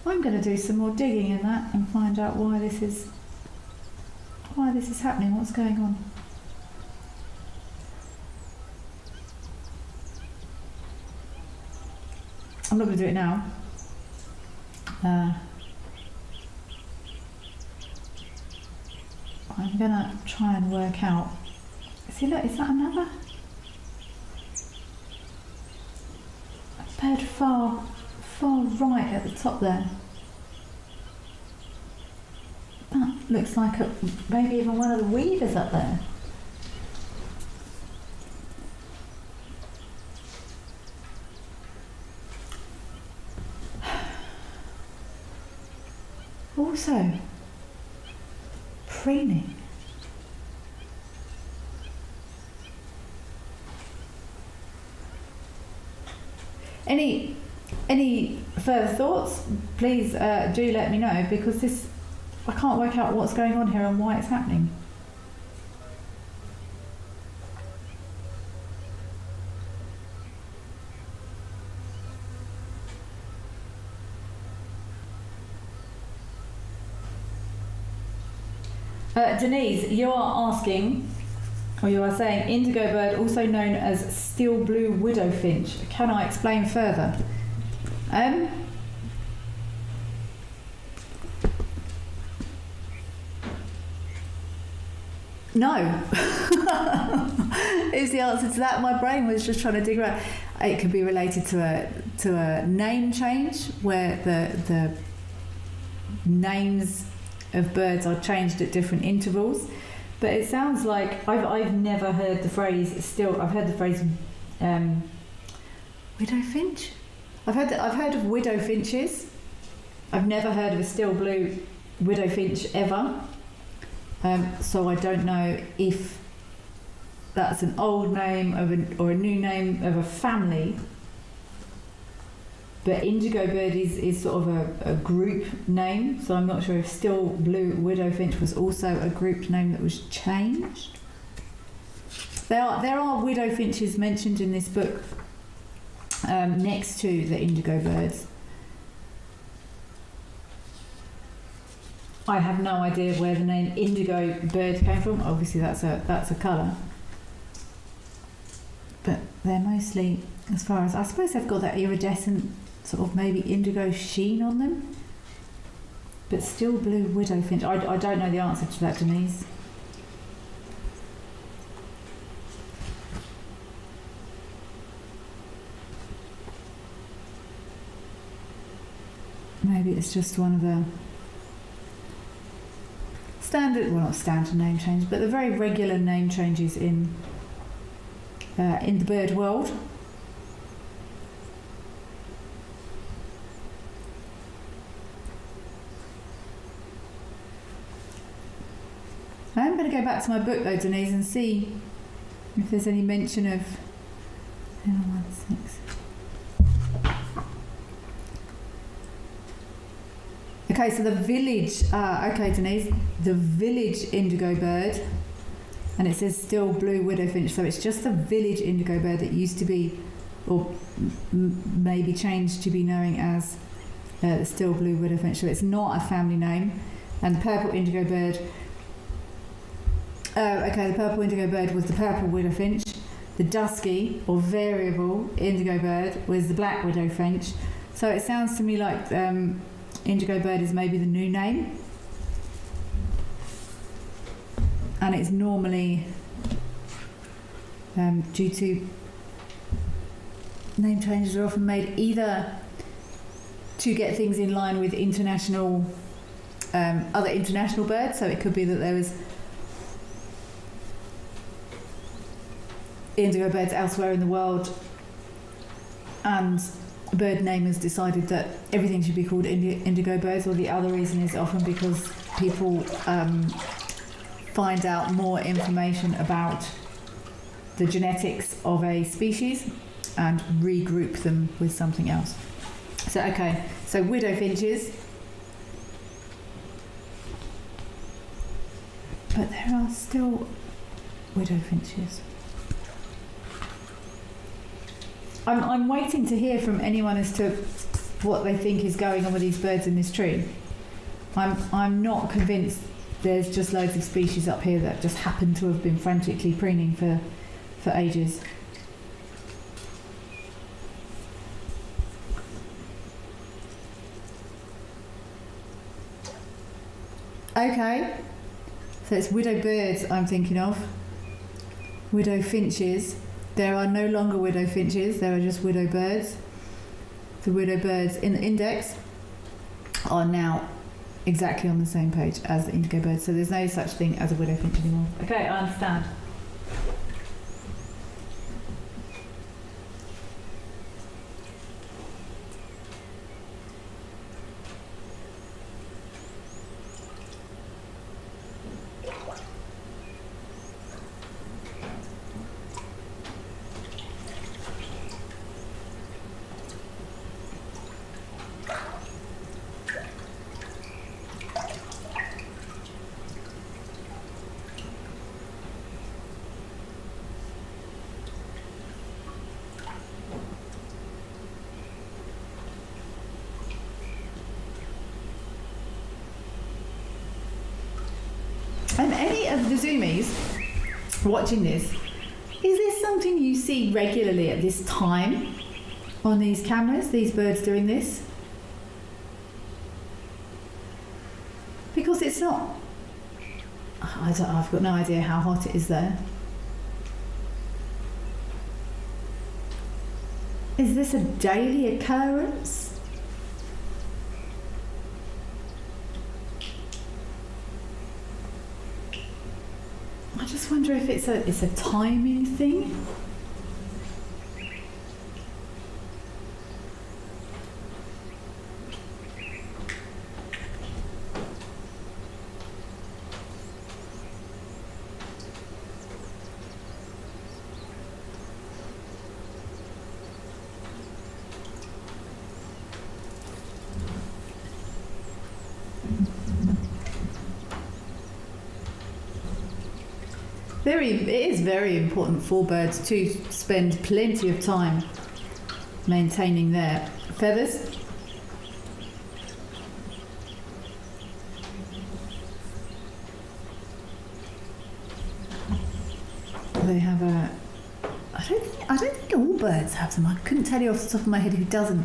I'm going to do some more digging in that and find out why this is happening, what's going on. I'm not going to do it now. I'm going to try and work out. See, look, is that another bird far right at the top there? That looks like maybe even one of the weavers up there. Also, preening. Any further thoughts? Please do let me know, because I can't work out what's going on here and why it's happening. Denise, you are asking, or you are saying, indigo bird, also known as steel blue widow finch. Can I explain further? No, is the answer to that. My brain was just trying to dig around. It could be related to a name change, where the names of birds are changed at different intervals. But it sounds like I've never heard the phrase. I've heard the phrase widow finch. I've heard of widow finches. I've never heard of a steel blue widow finch ever. So I don't know if that's an old name or a new name of a family. But indigo bird is sort of a group name, so I'm not sure if steel blue widow finch was also a group name that was changed. There are widow finches mentioned in this book next to the indigo birds. I have no idea where the name indigo bird came from. Obviously that's a colour. But they're mostly, as far as I suppose, they've got that iridescent sort of maybe indigo sheen on them. But still blue widow finch. I don't know the answer to that, Denise. Maybe it's just one of the standard, well, not standard name changes, but the very regular name changes in the bird world. I'm going to go back to my book though, Denise, and see if there's any mention of 6. Okay, so the village, okay Denise, the village indigo bird, and it says still blue widow finch, so it's just the village indigo bird that used to be, or maybe changed to be known as the still blue widow finch, so it's not a family name. And the purple indigo bird, the purple indigo bird was the purple widow finch. The dusky or variable indigo bird was the black widow finch. So it sounds to me like indigo bird is maybe the new name, and it's normally due to name changes are often made either to get things in line with international other international birds. So it could be that there was indigo birds elsewhere in the world, and bird namers decided that everything should be called indigo birds, or the other reason is often because people find out more information about the genetics of a species and regroup them with something else. So okay, so widow finches, but there are still widow finches. I'm waiting to hear from anyone as to what they think is going on with these birds in this tree. I'm not convinced there's just loads of species up here that just happen to have been frantically preening for ages. Okay, so it's widow birds I'm thinking of. Widow finches. There are no longer widow finches, there are just widow birds. The widow birds in the index are now exactly on the same page as the indigo birds, so there's no such thing as a widow finch anymore. Okay, I understand. And any of the Zoomies watching this, is this something you see regularly at this time on these cameras, these birds doing this? Because it's not, I've got no idea how hot it is there. Is this a daily occurrence? I just wonder if it's a timing thing. It is very important for birds to spend plenty of time maintaining their feathers. They have a. I don't think all birds have them. I couldn't tell you off the top of my head who doesn't,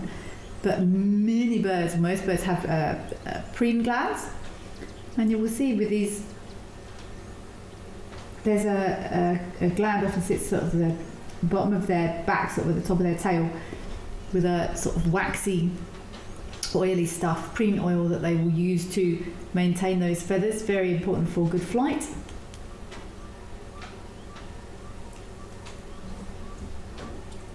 but many birds, most birds have preen glands, and you will see with these. There's a gland often sits sort of the bottom of their back, sort of at the top of their tail, with a sort of waxy, oily stuff, preen oil that they will use to maintain those feathers. Very important for good flight.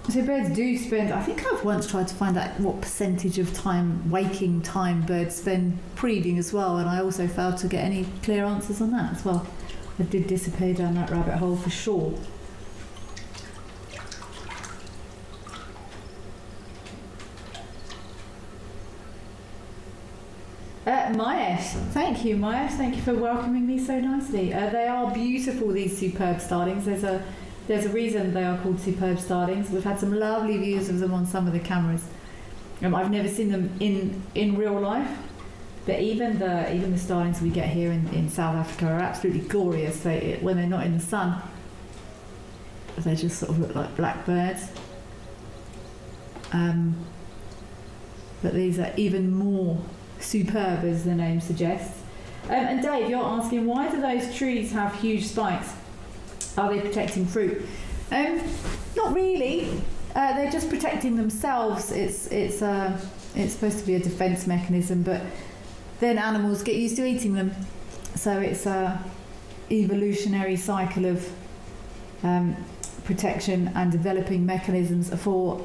So birds do spend, I think I've once tried to find out what percentage of time, waking time, birds spend preening as well, and I also failed to get any clear answers on that as well. I did disappear down that rabbit hole for sure. Mayesh, thank you, Mayesh. Thank you for welcoming me so nicely. They are beautiful, these superb starlings. There's a reason they are called superb starlings. We've had some lovely views of them on some of the cameras. I've never seen them in real life. But even the starlings we get here in South Africa are absolutely glorious. When they're not in the sun, they just sort of look like black birds. But these are even more superb, as the name suggests. And Dave, you're asking, why do those trees have huge spikes? Are they protecting fruit? Not really. They're just protecting themselves. It's supposed to be a defence mechanism, but then animals get used to eating them. So it's a evolutionary cycle of protection and developing mechanisms for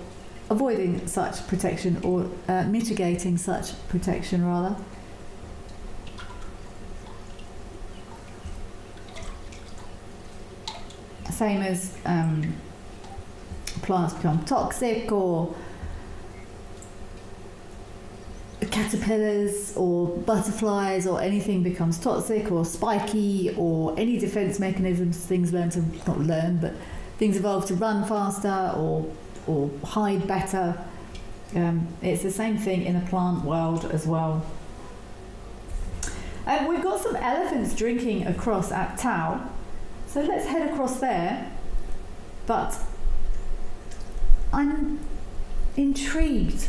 avoiding such protection, or mitigating such protection rather. Same as plants become toxic or caterpillars or butterflies or anything becomes toxic or spiky, or any defense mechanisms, things things evolve to run faster or hide better. It's the same thing in the plant world as well. We've got some elephants drinking across at Tau, so let's head across there. But I'm intrigued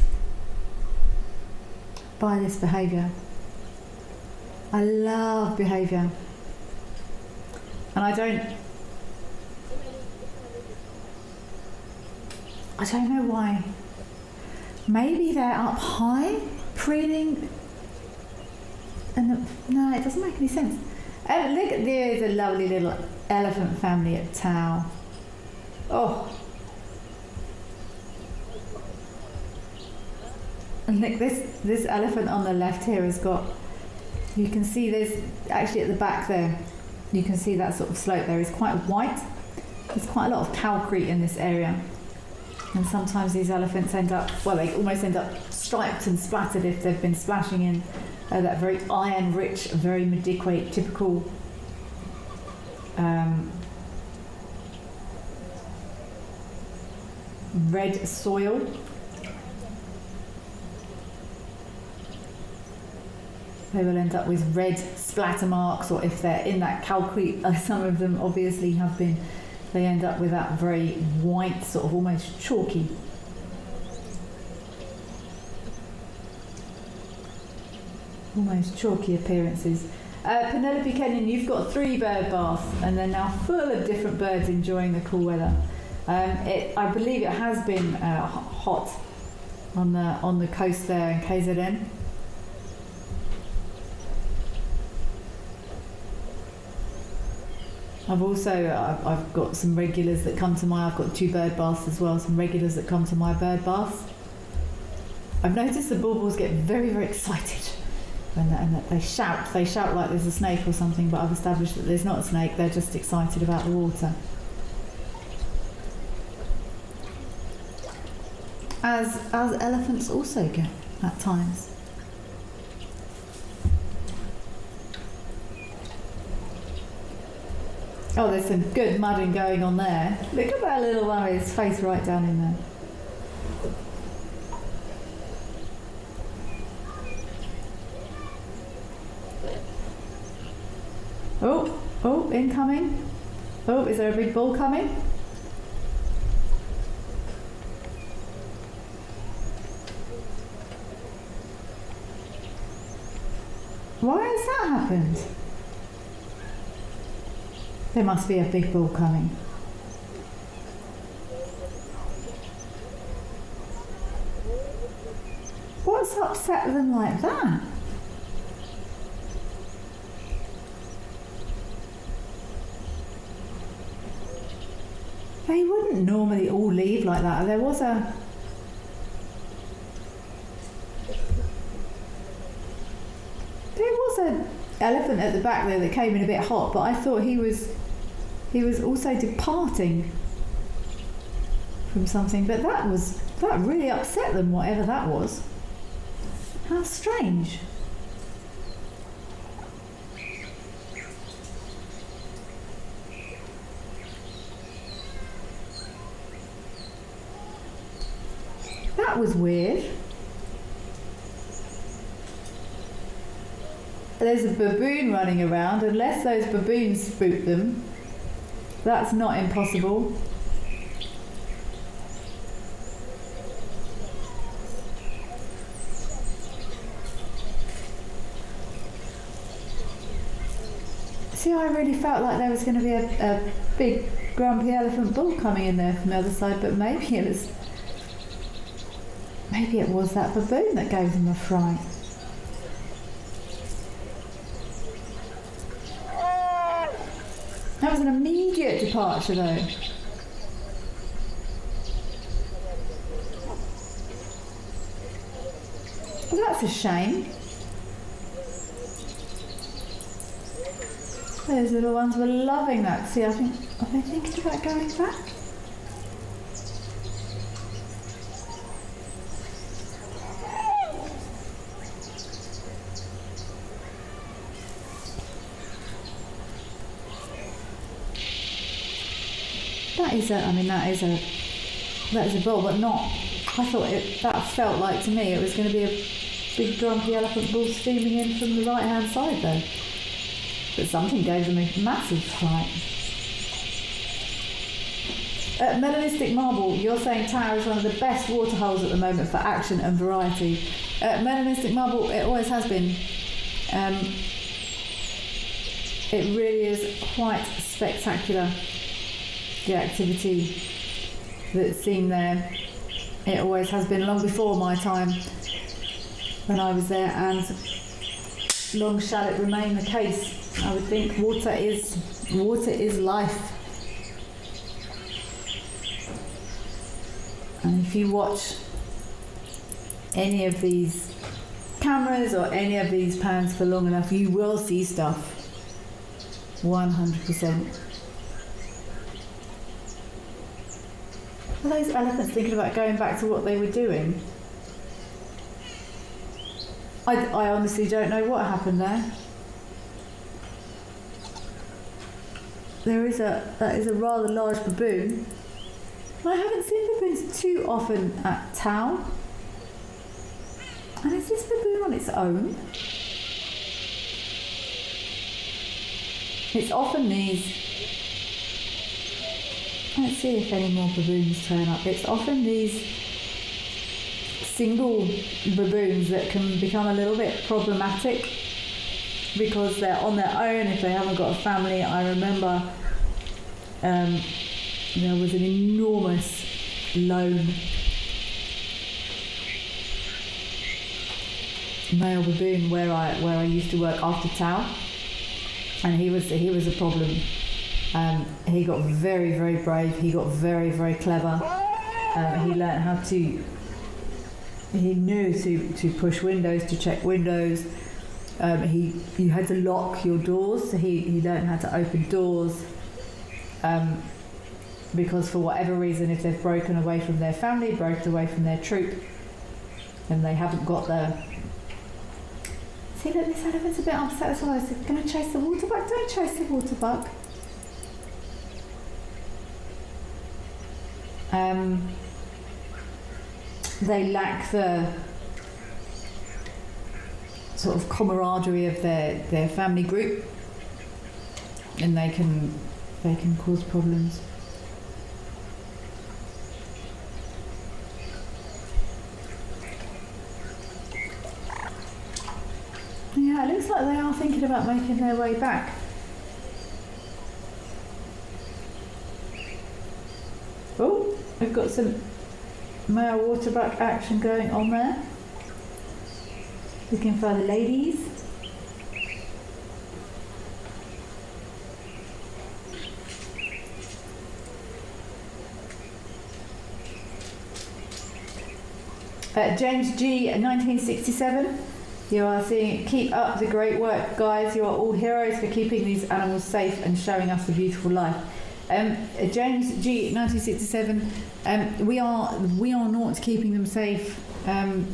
by this behaviour. I love behaviour, and I don't know why. Maybe they're up high, preening, and no, it doesn't make any sense. Look, there's a lovely little elephant family at Tau. Oh. And look, this elephant on the left here has got, you can see there's actually at the back there, you can see that sort of slope there is quite white. There's quite a lot of calcrete in this area. And sometimes these elephants they almost end up striped and splattered if they've been splashing in that very iron-rich, very Madikwe typical red soil. They will end up with red splatter marks, or if they're in that calcrete, like some of them obviously have been, they end up with that very white, sort of almost chalky. Almost chalky appearances. Penelope Kenyon, you've got 3 bird baths, and they're now full of different birds enjoying the cool weather. I believe it has been hot on the coast there in KZN. I've got some regulars that come to I've got 2 bird baths as well, some regulars that come to my bird baths. I've noticed the baubles get very, very excited and they shout like there's a snake or something, but I've established that there's not a snake, they're just excited about the water. As elephants also get at times. Oh, there's some good mudding going on there. Look at that little one with his face right down in there. Oh, incoming. Oh, is there a big bull coming? Why has that happened? There must be a big bull coming. What's upset them like that? They wouldn't normally all leave like that. There was an elephant at the back there that came in a bit hot, but I thought he was also departing from something, but that really upset them, whatever that was. How strange. That was weird. There's a baboon running around, unless those baboons spook them. That's not impossible. See, I really felt like there was going to be a big grumpy elephant bull coming in there from the other side, but maybe it was that baboon that gave them a fright. That was an immediate departure though. Well, that's a shame. Those little ones were loving that. See, are they thinking about going back? is a bull, but not. I thought that felt like to me it was going to be a big grumpy elephant bull streaming in from the right hand side though. But something gave them a massive fright. Melanistic marble, you're saying Tower is one of the best waterholes at the moment for action and variety. Melanistic marble, it always has been. It really is quite spectacular, the activity that's seen there. It always has been, long before my time when I was there, and long shall it remain the case. I would think water is life. And if you watch any of these cameras or any of these pans for long enough, you will see stuff. 100%. Are those elephants thinking about going back to what they were doing? I honestly don't know what happened there. That is a rather large baboon. I haven't seen baboons too often at Tau. And is this baboon on its own? It's often these. Let's see if any more baboons turn up. It's often these single baboons that can become a little bit problematic because they're on their own if they haven't got a family. I remember there was an enormous lone male baboon where I used to work after Tau, and he was a problem. He got very, very brave. He got very, very clever. He learned how to. He knew to push windows, to check windows. You had to lock your doors. So he learned how to open doors. Because for whatever reason, if they've broken away from their family, broken away from their troop, and they haven't got the. See, look, this elephant's a bit upset as well. Is it going to chase the water buck? Don't chase the water buck. They lack the sort of camaraderie of their family group, and they can cause problems. Yeah, it looks like they are thinking about making their way back. Oh, we've got some male waterbuck action going on there. Looking for the ladies. James G, 1967. You are seeing, keep up the great work, guys. You are all heroes for keeping these animals safe and showing us a beautiful life. James G, 1967. We are not keeping them safe. I'm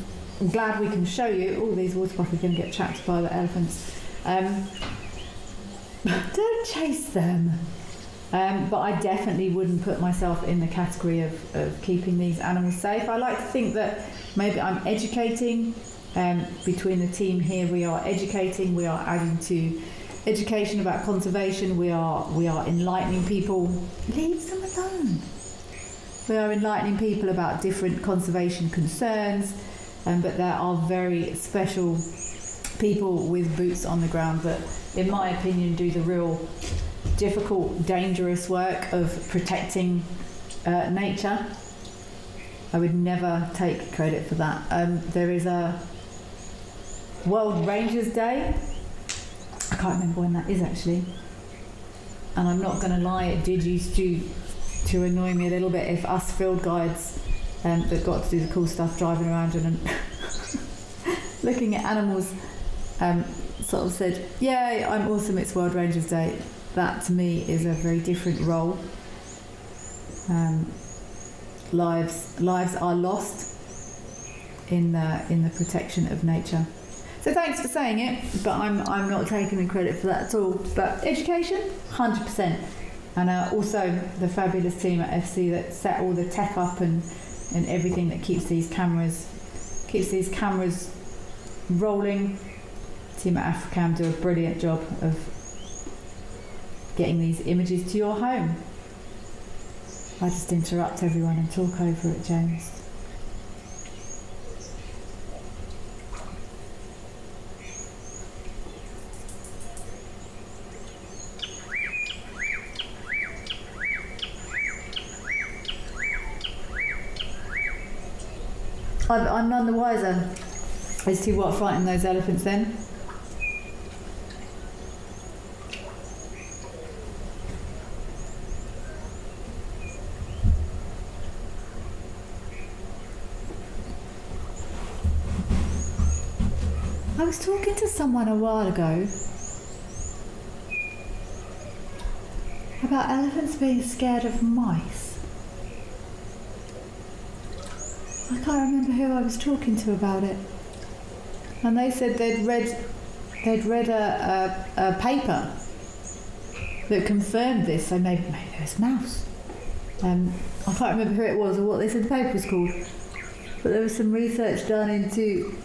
glad we can show you. All these waterbuck are going to get trapped by the elephants. Don't chase them. But I definitely wouldn't put myself in the category of keeping these animals safe. I like to think that maybe I'm educating. Between the team here, we are educating. We are adding to education about conservation. We are enlightening people. Leave them alone. We are enlightening people about different conservation concerns, but there are very special people with boots on the ground that, in my opinion, do the real difficult, dangerous work of protecting nature. I would never take credit for that. There is a World Rangers Day. I can't remember when that is actually. And I'm not going to lie, it did used to annoy me a little bit if us field guides that got to do the cool stuff driving around and looking at animals sort of said, "Yeah, I'm awesome, it's World Rangers Day." That to me is a very different role. Lives are lost in the protection of nature. So thanks for saying it, but I'm not taking the credit for that at all. But education, 100%. And also the fabulous team at FC that set all the tech up and everything that keeps these cameras rolling. Team at Africam do a brilliant job of getting these images to your home. I just interrupt everyone and talk over it, James. I'm none the wiser as to what frightened those elephants then. I was talking to someone a while ago about elephants being scared of mice. I can't remember who I was talking to about it. And they said they'd read a paper that confirmed this, so maybe there was a mouse. I can't remember who it was or what they said the paper was called. But there was some research done into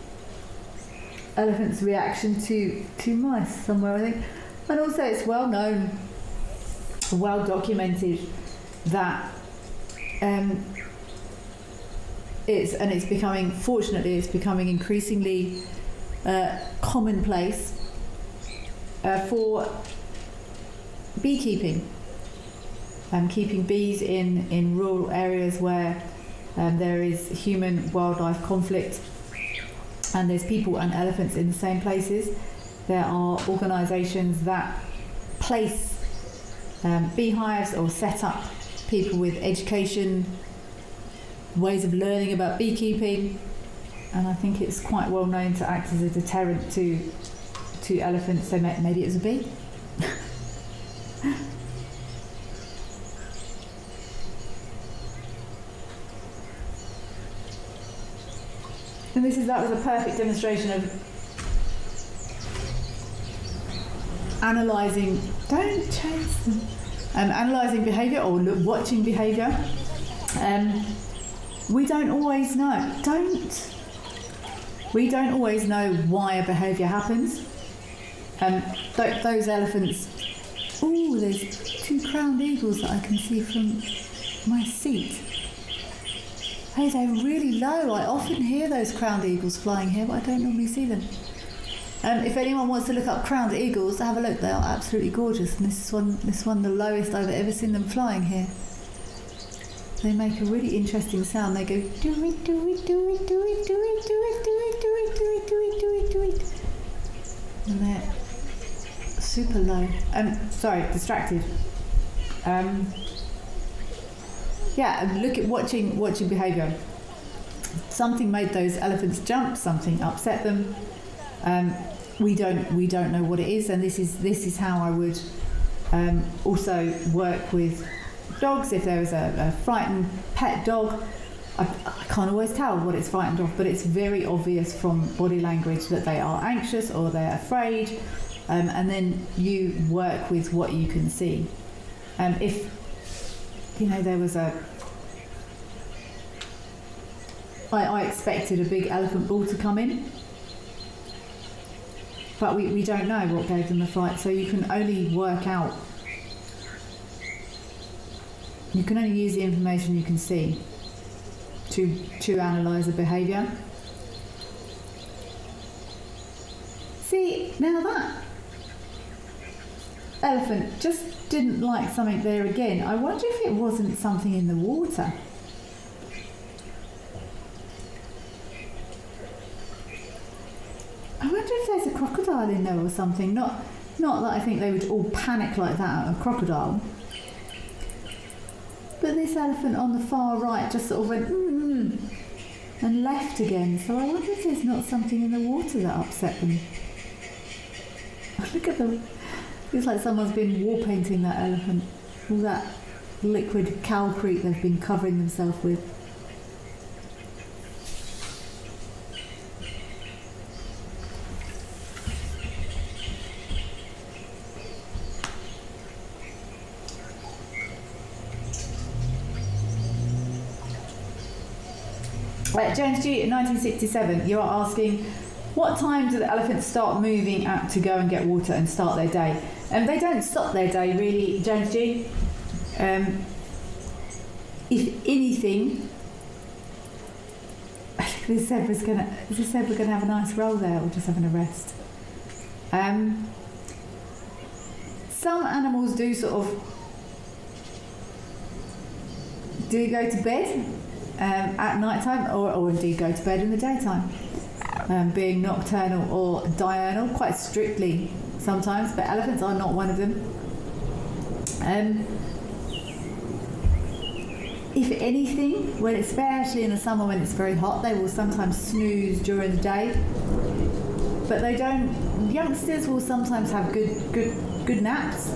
elephants' reaction to mice somewhere, I think. And also it's well known, well documented that it's becoming, fortunately, it's becoming increasingly commonplace for beekeeping, keeping bees in rural areas where there is human-wildlife conflict and there's people and elephants in the same places. There are organisations that place beehives or set up people with education, ways of learning about beekeeping, and I think it's quite well known to act as a deterrent to elephants, so maybe it was a bee. And that was a perfect demonstration of analysing, don't chase them, analysing behaviour or watching behaviour. We don't always know. We don't always know why a behaviour happens. Those elephants. Oh, there's 2 crowned eagles that I can see from my seat. Hey, they're really low. I often hear those crowned eagles flying here, but I don't normally see them. If anyone wants to look up crowned eagles, have a look. They are absolutely gorgeous, and this one the lowest I've ever seen them flying here. They make a really interesting sound. They go do it, do it, do it, do it, do it, do it, do it, do it, do it, do it, do it, do it, do it. And they're super low. Sorry, distracted. Yeah, look at watching behaviour. Something made those elephants jump. Something upset them. We don't know what it is, and this is how I would also work with dogs. If there is a frightened pet dog, I can't always tell what it's frightened of, but it's very obvious from body language that they are anxious or they're afraid, and then you work with what you can see. If there was I expected a big elephant bull to come in, but we don't know what gave them the fright, so you can only work out. You can only use the information you can see to analyse the behaviour. See, now that elephant just didn't like something there again. I wonder if it wasn't something in the water. I wonder if there's a crocodile in there or something. Not that I think they would all panic like that at a crocodile. But this elephant on the far right just sort of went and left again. So I wonder if there's not something in the water that upset them. Look at them. Looks like someone's been war painting that elephant. All that liquid calcrete they've been covering themselves with. Right, James G, in 1967, you're asking, what time do the elephants start moving out to go and get water and start their day? And they don't stop their day, really, James G. If anything, this zebra's gonna have a nice roll there, or just having a rest. Some animals do go to bed at night time, or indeed go to bed in the daytime, being nocturnal or diurnal, quite strictly sometimes, but elephants are not one of them. If anything, especially in the summer when it's very hot, they will sometimes snooze during the day, but they don't. Youngsters will sometimes have good naps,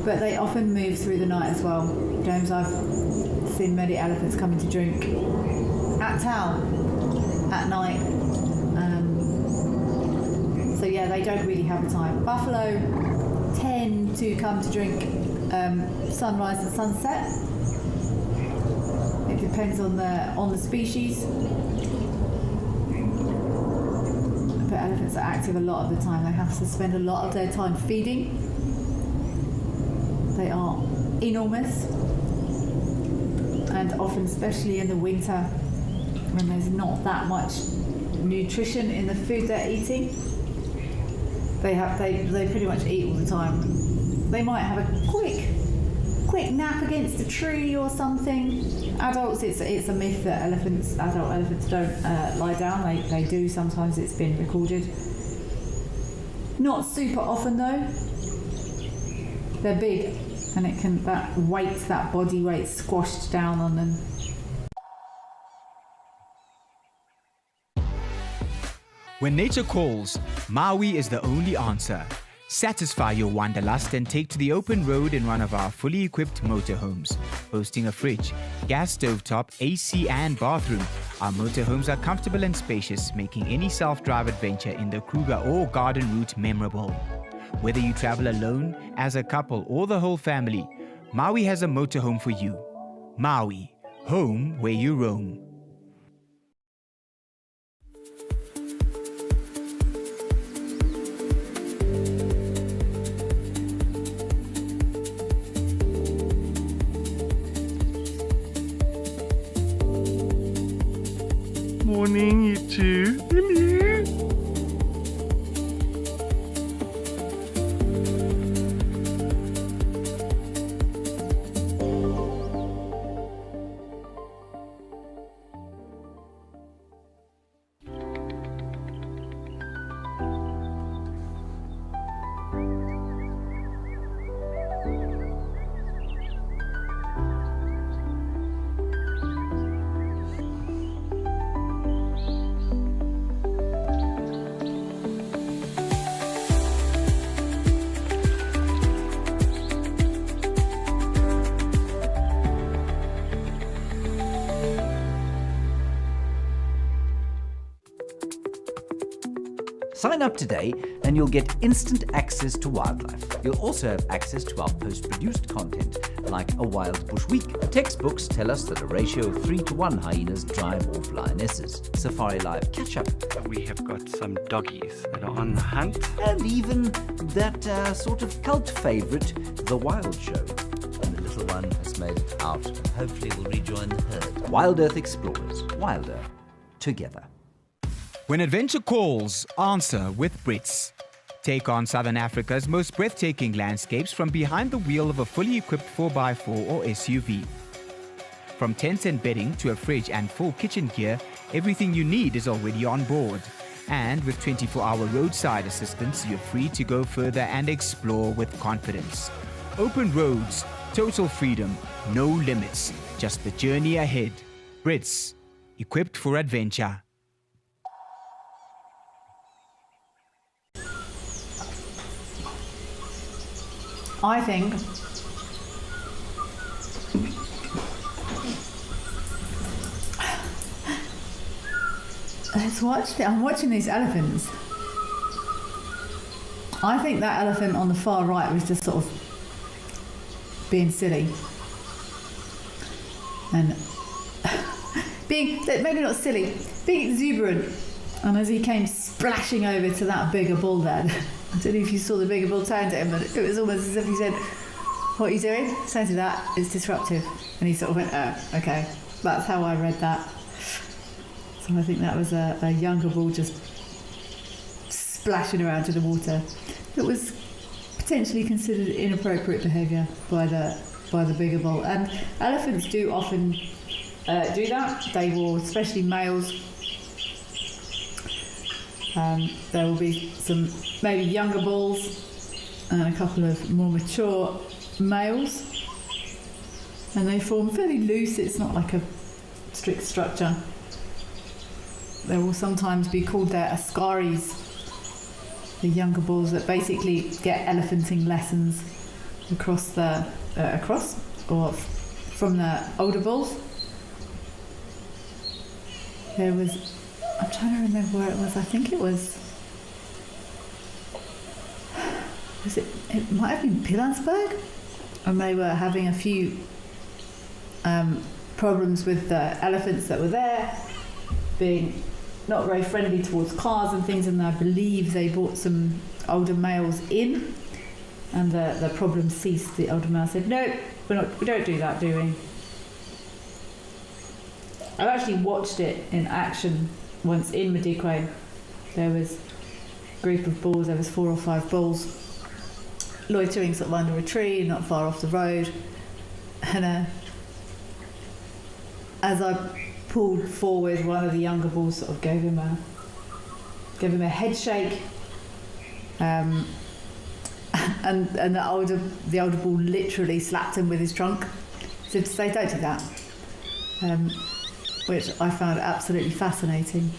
but they often move through the night as well. James, I've seen many elephants coming to drink at town at night. So yeah, they don't really have a time. Buffalo tend to come to drink sunrise and sunset. It depends on the species. But elephants are active a lot of the time. They have to spend a lot of their time feeding. They are enormous, and often, especially in the winter, when there's not that much nutrition in the food they're eating, they pretty much eat all the time. They might have a quick nap against a tree or something. Adults, it's a myth that adult elephants don't lie down. They do sometimes. It's been recorded. Not super often though. They're big, and that body weight squashed down on them. When nature calls, Maui is the only answer. Satisfy your wanderlust and take to the open road in one of our fully equipped motorhomes. Boasting a fridge, gas stovetop, AC and bathroom, our motorhomes are comfortable and spacious, making any self-drive adventure in the Kruger or garden route memorable. Whether you travel alone, as a couple or the whole family, Maui has a motorhome for you. Maui, home where you roam. Morning, you two. Hello. Sign up today and you'll get instant access to wildlife. You'll also have access to our post-produced content, like a Wild Bush Week. Textbooks tell us that a ratio of 3-to-1 hyenas drive off lionesses. Safari Live Catch-Up. We have got some doggies that are on the hunt. And even that sort of cult favourite, The Wild Show. And the little one has made it out and hopefully will rejoin the herd. Wild Earth Explorers. Wilder. Together. When adventure calls, answer with Brits. Take on Southern Africa's most breathtaking landscapes from behind the wheel of a fully equipped 4x4 or SUV. From tents and bedding to a fridge and full kitchen gear, everything you need is already on board. And with 24-hour roadside assistance, you're free to go further and explore with confidence. Open roads, total freedom, no limits, just the journey ahead. Brits, equipped for adventure. I think let's watch it. I'm watching these elephants. I think that elephant on the far right was just sort of being silly and being maybe not silly, being exuberant. And as he came splashing over to that bigger bull then, I don't know if you saw the bigger bull turned at him, but it was almost as if he said, "What are you doing?" Don't do that, it's disruptive. And he sort of went, "Oh, okay." That's how I read that. So I think that was a younger bull just splashing around in the water. It was potentially considered inappropriate behaviour by the bigger bull. And elephants do often do that. They will, especially males. There will be some maybe younger bulls and a couple of more mature males, and they form fairly loose. It's not like a strict structure. There will sometimes be called their askaris, the younger bulls that basically get elephanting lessons across or from the older bulls. There was, I'm trying to remember where it was. I think it might have been Pilansberg, and they were having a few problems with the elephants that were there, being not very friendly towards cars and things, and I believe they brought some older males in, and the problem ceased. The older male said, "No, we don't do that, do we?" I've actually watched it in action once in Madikwe. There was a group of bulls, there was 4 or 5 bulls loitering sort of under a tree not far off the road, and as I pulled forward, one of the younger bulls sort of gave him a head shake, and the older bull literally slapped him with his trunk, as if to say, "Don't do that," which I found absolutely fascinating.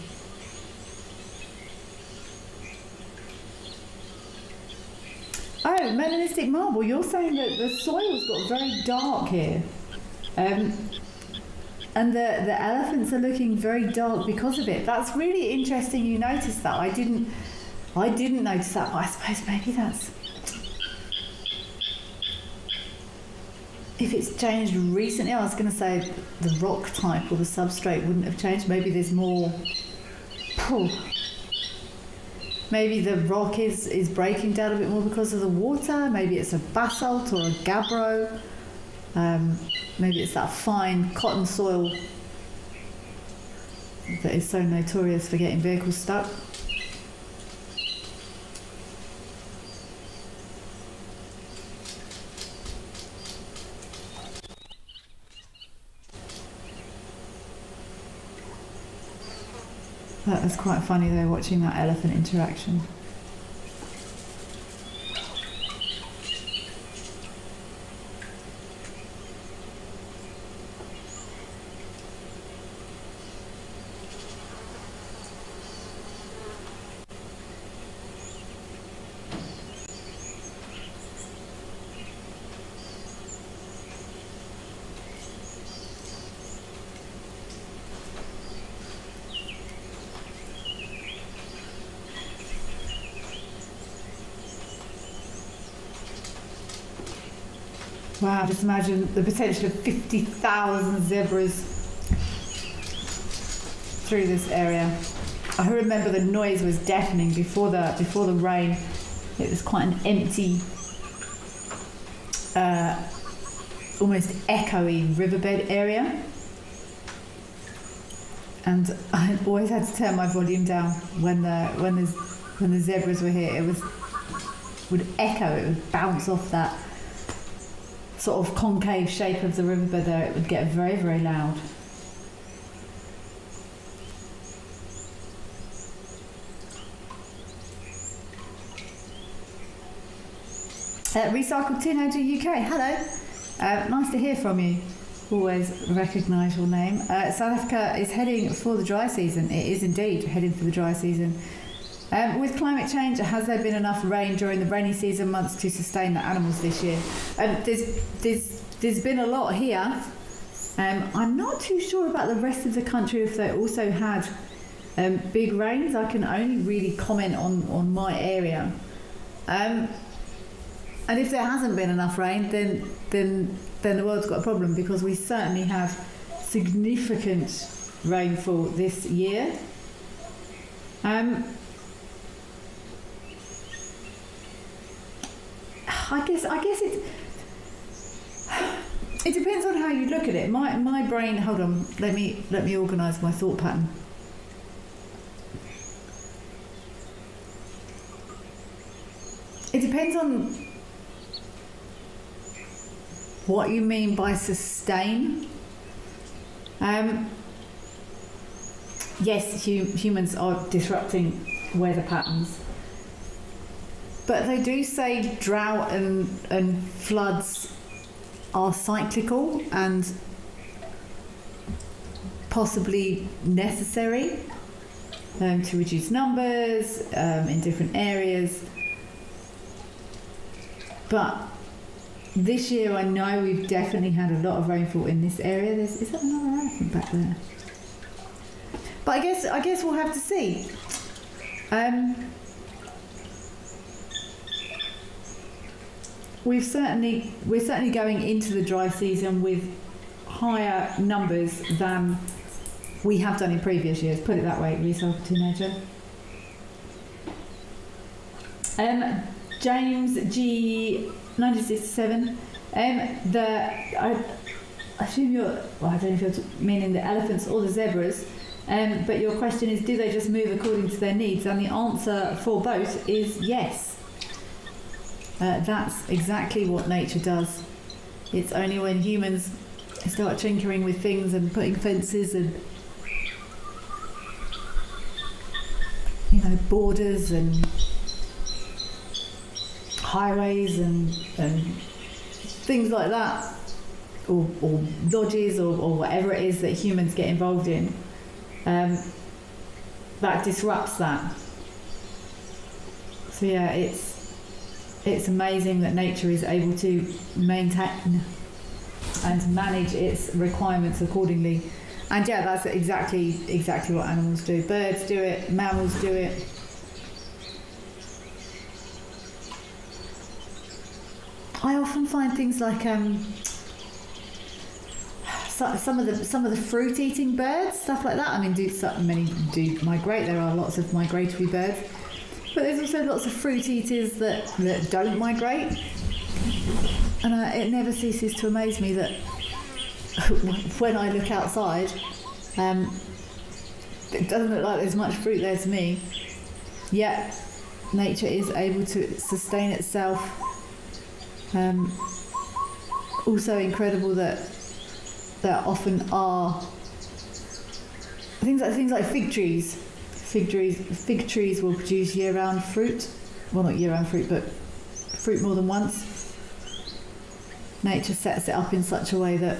Oh, melanistic marble, you're saying that the soil's got very dark here. And the elephants are looking very dark because of it. That's really interesting you noticed that. I didn't notice that, but I suppose maybe that's... If it's changed recently, I was going to say the rock type or the substrate wouldn't have changed. Maybe there's more... Maybe the rock is breaking down a bit more because of the water. Maybe it's a basalt or a gabbro. Maybe it's that fine cotton soil that is so notorious for getting vehicles stuck. That was quite funny though, watching that elephant interaction. Wow, just imagine the potential of 50,000 zebras through this area. I remember the noise was deafening before the rain. It was quite an empty, almost echoey riverbed area. And I always had to turn my volume down when the zebras were here. Would echo, it would bounce off that sort of concave shape of the riverbed there. It would get very, very loud. Recycled Teenager UK, hello. Nice to hear from you. Always recognise your name. South Africa is heading for the dry season. It is indeed heading for the dry season. With climate change, has there been enough rain during the rainy season months to sustain the animals this year? There's been a lot here. I'm not too sure about the rest of the country if they also had big rains. I can only really comment on my area. And if there hasn't been enough rain, then the world's got a problem, because we certainly have significant rainfall this year. I guess it depends on how you look at it. My brain, hold on, let me organise my thought pattern. It depends on what you mean by sustain. Yes, humans are disrupting weather patterns, but they do say drought and floods are cyclical and possibly necessary to reduce numbers in different areas. But this year I know we've definitely had a lot of rainfall in this area. Is that another elephant back there? But I guess we'll have to see. We're certainly going into the dry season with higher numbers than we have done in previous years. Put it that way, resource teenager. James G 1967. I assume you're. Well, I don't know if you're meaning the elephants or the zebras. But your question is, do they just move according to their needs? And the answer for both is yes. That's exactly what nature does. It's only when humans start tinkering with things and putting fences and borders and highways and things like that, or lodges or whatever it is that humans get involved in, that disrupts that. So yeah, it's amazing that nature is able to maintain and manage its requirements accordingly. And yeah, that's exactly what animals do. Birds do it, mammals do it. I often find things like some of the fruit-eating birds, stuff like that. I mean, many do migrate. There are lots of migratory birds, but there's also lots of fruit eaters that don't migrate. And it never ceases to amaze me that when I look outside, it doesn't look like there's much fruit there to me. Yet nature is able to sustain itself. Also incredible that there often are things like fig trees. Fig trees will produce year-round fruit. Well, not year-round fruit, but fruit more than once. Nature sets it up in such a way that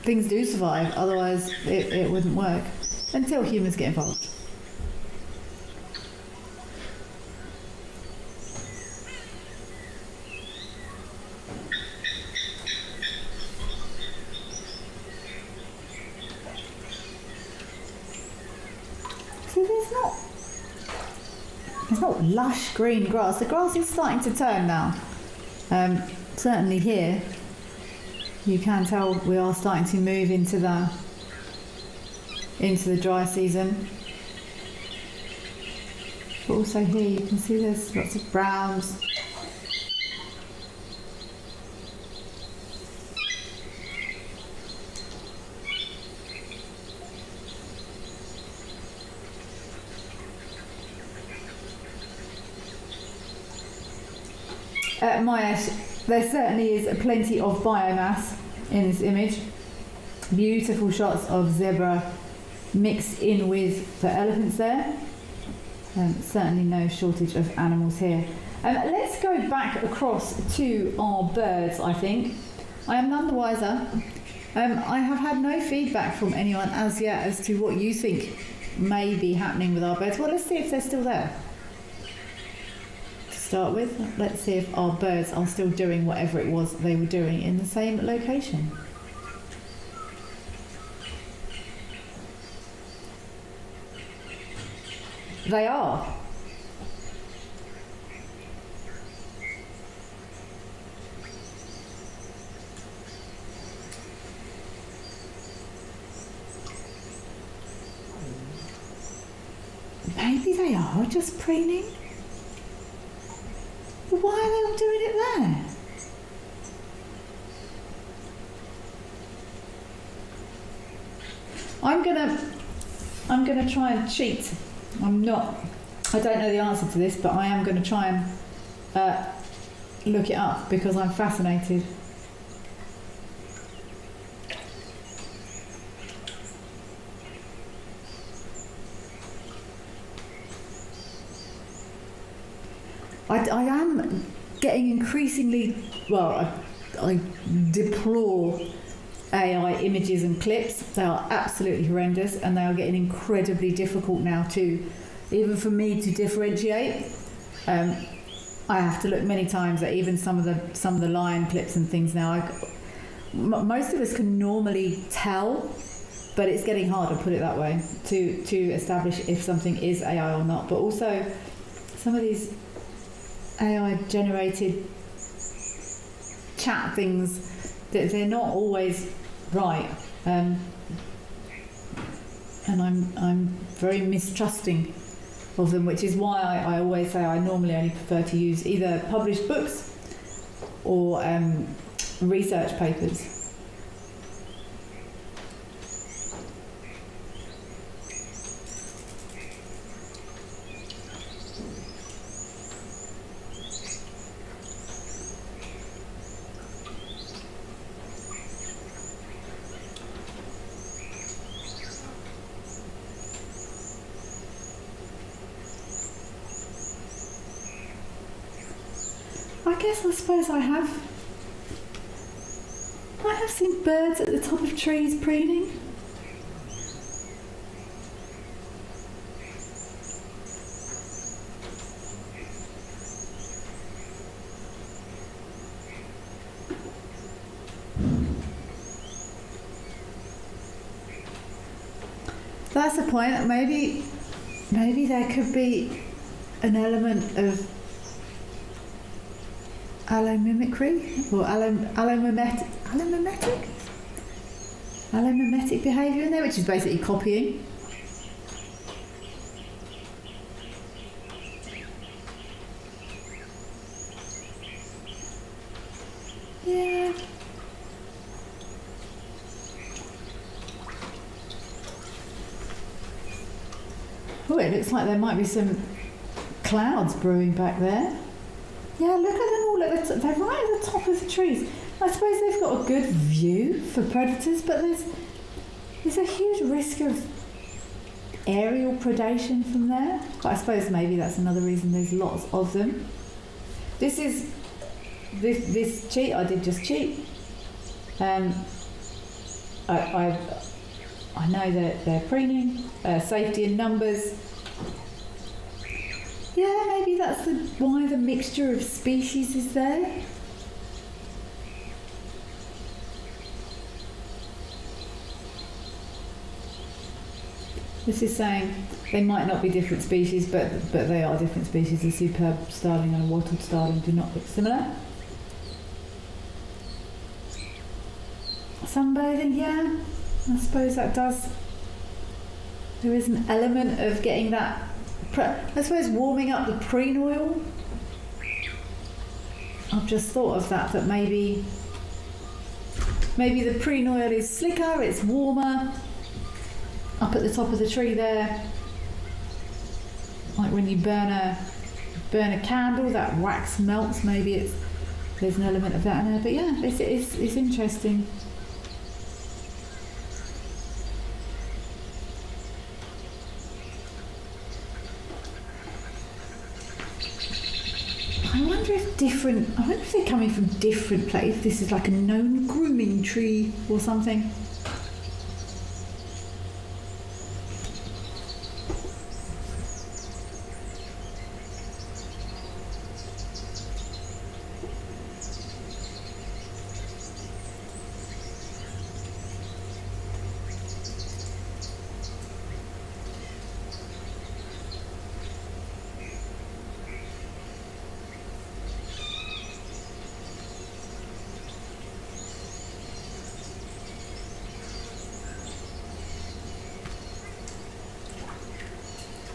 things do survive. Otherwise, it wouldn't work until humans get involved. There's not lush green grass. The grass is starting to turn now. Certainly here, you can tell we are starting to move into the dry season. But also here you can see there's lots of browns. There certainly is plenty of biomass in this image. Beautiful shots of zebra mixed in with the elephants there. Certainly no shortage of animals here. Let's go back across to our birds, I think. I am none the wiser. I have had no feedback from anyone as yet as to what you think may be happening with our birds. Well, let's see if they're still there. Start with, let's see if our birds are still doing whatever it was they were doing in the same location. They are. maybe they are just preening. But why are they all doing it there? I'm gonna try and cheat. I don't know the answer to this, but I am gonna try and look it up because I'm fascinated. I am getting increasingly, well, I deplore AI images and clips. They are absolutely horrendous, and they are getting incredibly difficult now to, even for me to differentiate. I have to look many times at even some of the lion clips and things now. Most of us can normally tell, but it's getting harder, put it that way, to establish if something is AI or not. But also, some of these AI generated chat things, that they're not always right, and I'm very mistrusting of them, which is why I always say I normally only prefer to use either published books or research papers. I suppose I have seen birds at the top of trees preening. That's the point. Maybe there could be an element of allomimicry or allomimetic behaviour in there, which is basically copying. Yeah. Oh, it looks like there might be some clouds brewing back there. Yeah, look at them all at they're right at the top of the trees. I suppose they've got a good view for predators, but there's a huge risk of aerial predation from there. But I suppose maybe that's another reason there's lots of them. This cheat I did just cheat. I know that they're preening, safety in numbers. Yeah, maybe that's why the mixture of species is there. This is saying they might not be different species, but they are different species. A superb starling and a wattled starling do not look similar. Sunbathing, yeah, I suppose that does. There is an element of getting that. I suppose warming up the preen oil. I've just thought of that maybe the preen oil is slicker, it's warmer up at the top of the tree there. Like when you burn a candle, that wax melts. Maybe there's an element of that in there. But yeah, it's interesting. I wonder if they're coming from different places. This is like a known grooming tree or something.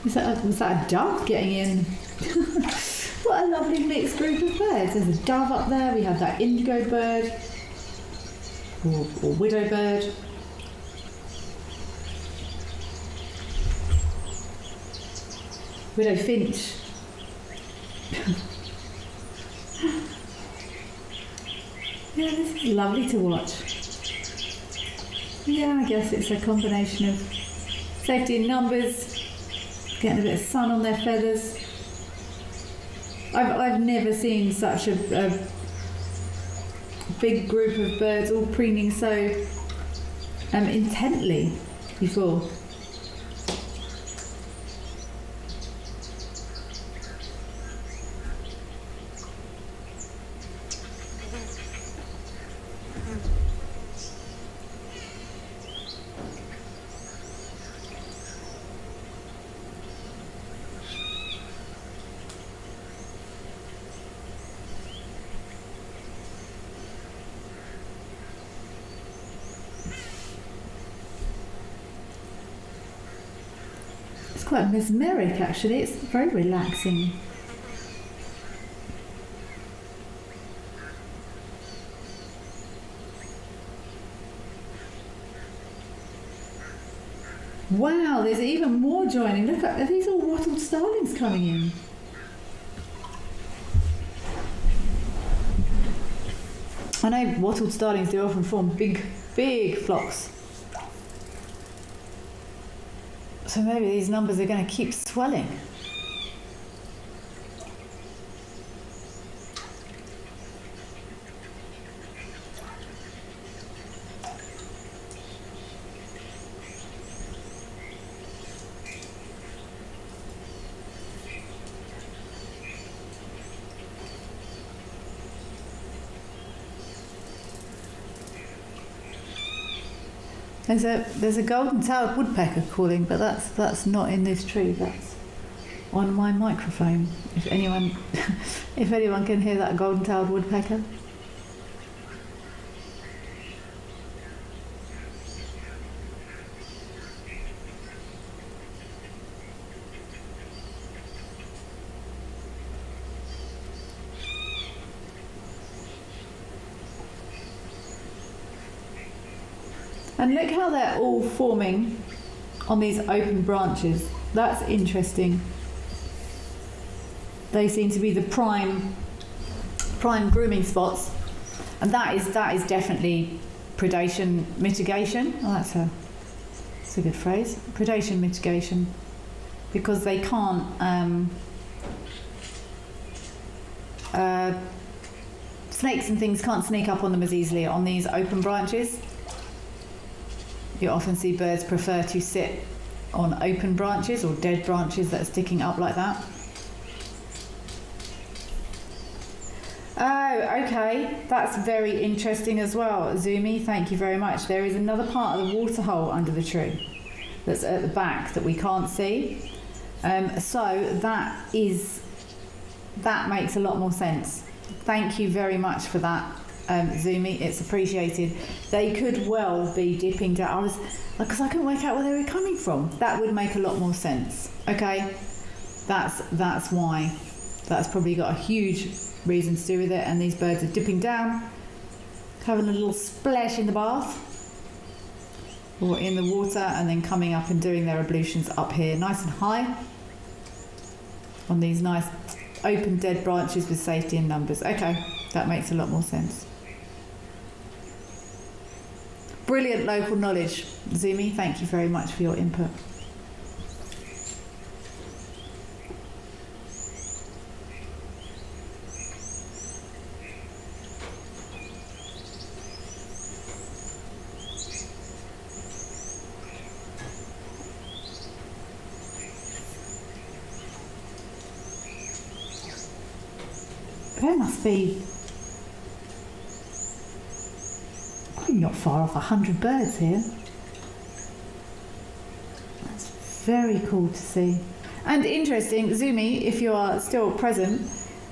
Was that a dove getting in? What a lovely mixed group of birds. There's a dove up there. We have that indigo bird or widow bird. Widow finch. Yeah, this is lovely to watch. Yeah, I guess it's a combination of safety in numbers, getting a bit of sun on their feathers. I've never seen such a big group of birds all preening so intently before. It's quite mesmeric actually, it's very relaxing. Wow, there's even more joining. Look, are these all wattled starlings coming in? I know wattled starlings do often form big flocks. So maybe these numbers are going to keep swelling. There's a golden-tailed woodpecker calling, but that's not in this tree. That's on my microphone. If anyone can hear that golden-tailed woodpecker. And look how they're all forming on these open branches. That's interesting. They seem to be the prime grooming spots, and that is definitely predation mitigation. Oh, that's a good phrase. Predation mitigation, because they can't. Snakes and things can't sneak up on them as easily on these open branches. You often see birds prefer to sit on open branches or dead branches that are sticking up like that. Oh, okay. That's very interesting as well, Zumi. Thank you very much. There is another part of the waterhole under the tree that's at the back that we can't see. So that makes a lot more sense. Thank you very much for that. Zumi, it's appreciated. They could well be dipping down. Because I couldn't work out where they were coming from. That would make a lot more sense. Okay, that's why. That's probably got a huge reason to do with it. And these birds are dipping down, having a little splash in the bath or in the water, and then coming up and doing their ablutions up here, nice and high, on these nice open dead branches with safety in numbers. Okay, that makes a lot more sense. Brilliant local knowledge, Zumi. Thank you very much for your input. There must be not far off 100 birds here. That's very cool to see. And interesting, Zumi, if you are still present,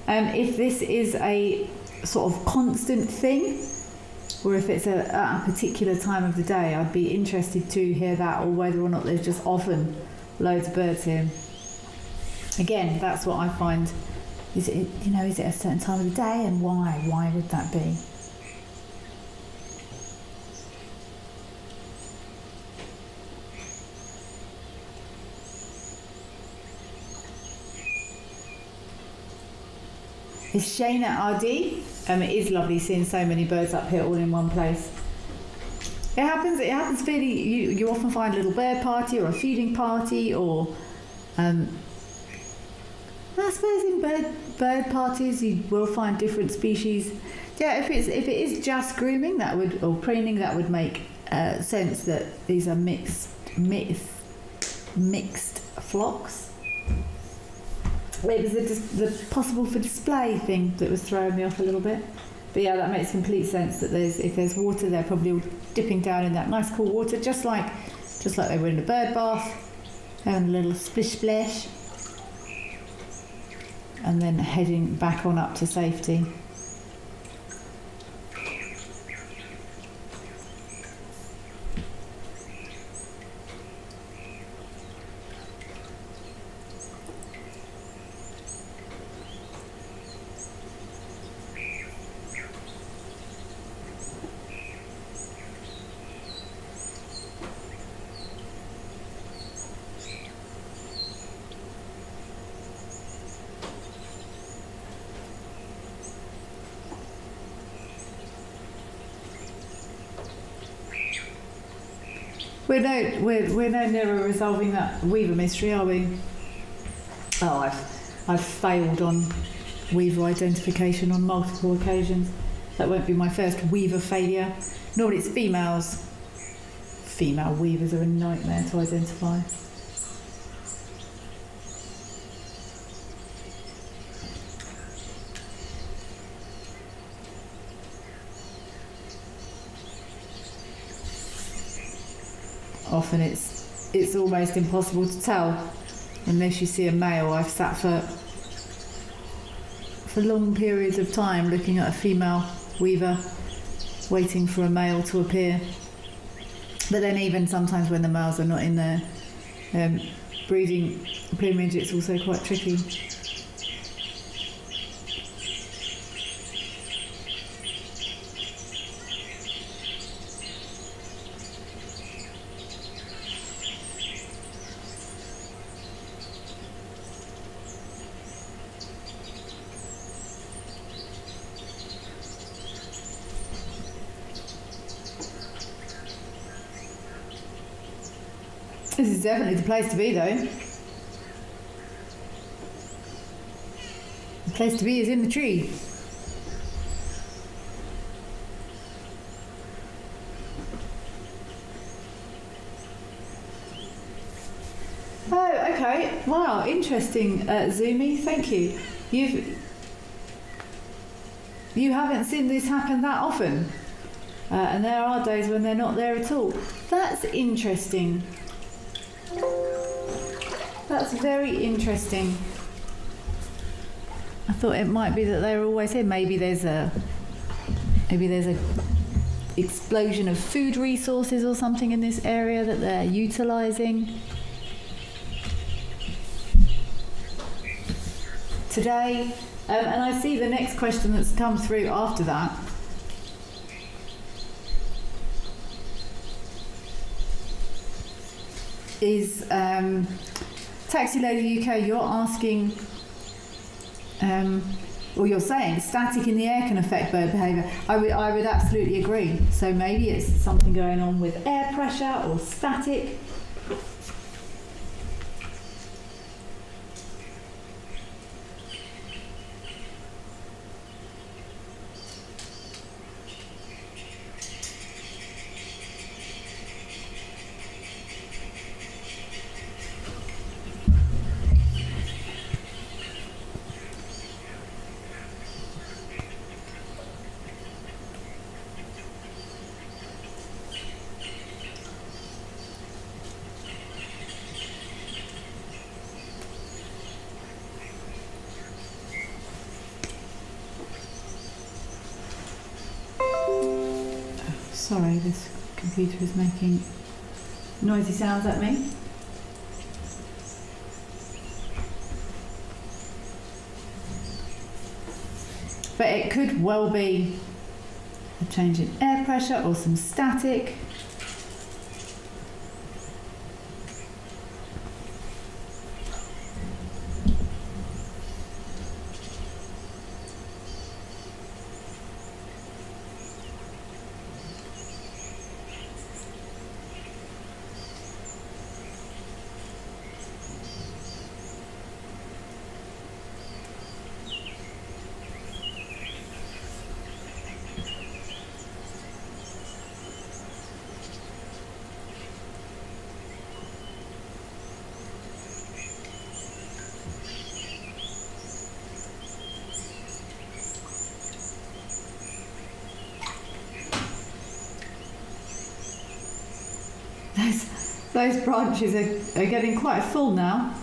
if this is a sort of constant thing, or if it's at a particular time of the day, I'd be interested to hear that, or whether or not there's just often loads of birds here. Again, that's what I find. Is it a certain time of the day, and why? Why would that be? It's Shayna RD. It is lovely seeing so many birds up here all in one place. It happens fairly. You often find a little bird party or a feeding party, or I suppose in bird parties you will find different species. Yeah, if it is just grooming or preening, that would make sense that these are mixed flocks. It was the possible for display thing that was throwing me off a little bit. But yeah, that makes complete sense that if there's water, they're probably all dipping down in that nice cool water, just like they were in a bird bath, having a little splish splash, and then heading back on up to safety. We're no nearer resolving that weaver mystery, are we? Oh, I've failed on weaver identification on multiple occasions. That won't be my first weaver failure. Normally it's females. Female weavers are a nightmare to identify. Often it's almost impossible to tell unless you see a male. I've sat for long periods of time looking at a female weaver, waiting for a male to appear. But then even sometimes when the males are not in their breeding plumage, it's also quite tricky. This is definitely the place to be, though. The place to be is in the tree. Oh, okay. Wow, interesting, Zumi. Thank you. You haven't seen this happen that often, and there are days when they're not there at all. That's interesting. That's very interesting. I thought it might be that they were always here. Maybe there's a explosion of food resources or something in this area that they're utilising. Today, and I see the next question that's come through after that. Is Taxi Lady UK, you're asking, or you're saying static in the air can affect bird behaviour. I would absolutely agree. So maybe it's something going on with air pressure or static. Sorry, this computer is making noisy sounds at me. but it could well be a change in air pressure or some static. Those branches are getting quite full now.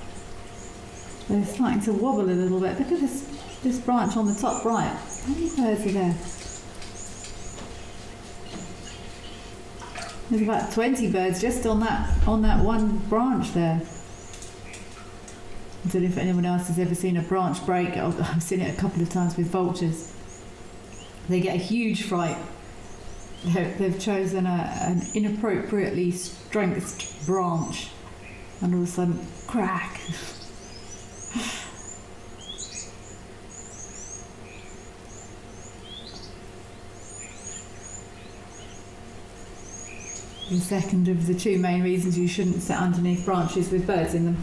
They're starting to wobble a little bit. Look at this branch on the top right. How many birds are there? There's about 20 birds just on that one branch there. I don't know if anyone else has ever seen a branch break. I've seen it a couple of times with vultures. They get a huge fright. They've chosen an inappropriately strengthened branch, and all of a sudden, crack. The second of the two main reasons you shouldn't sit underneath branches with birds in them.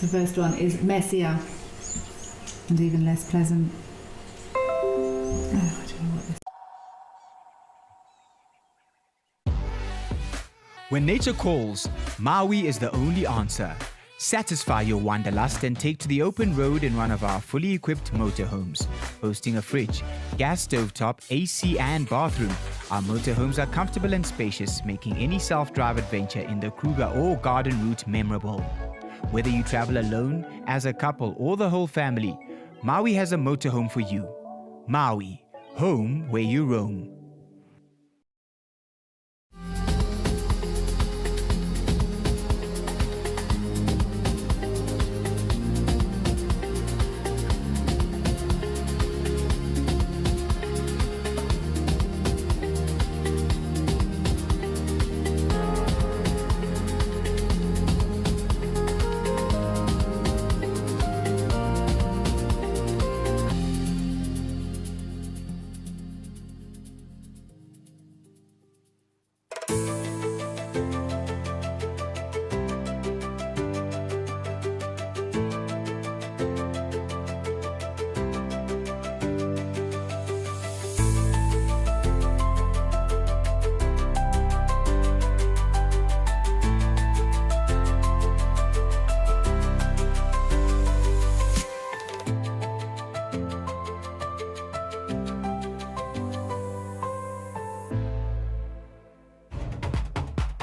The first one is messier and even less pleasant. Oh, I don't know what this. When nature calls, Maui is the only answer. Satisfy your wanderlust and take to the open road in one of our fully equipped motorhomes. Boasting a fridge, gas stovetop, AC and bathroom, our motorhomes are comfortable and spacious, making any self-drive adventure in the Kruger or garden route memorable. Whether you travel alone, as a couple or the whole family, Maui has a motorhome for you. Maui, home where you roam.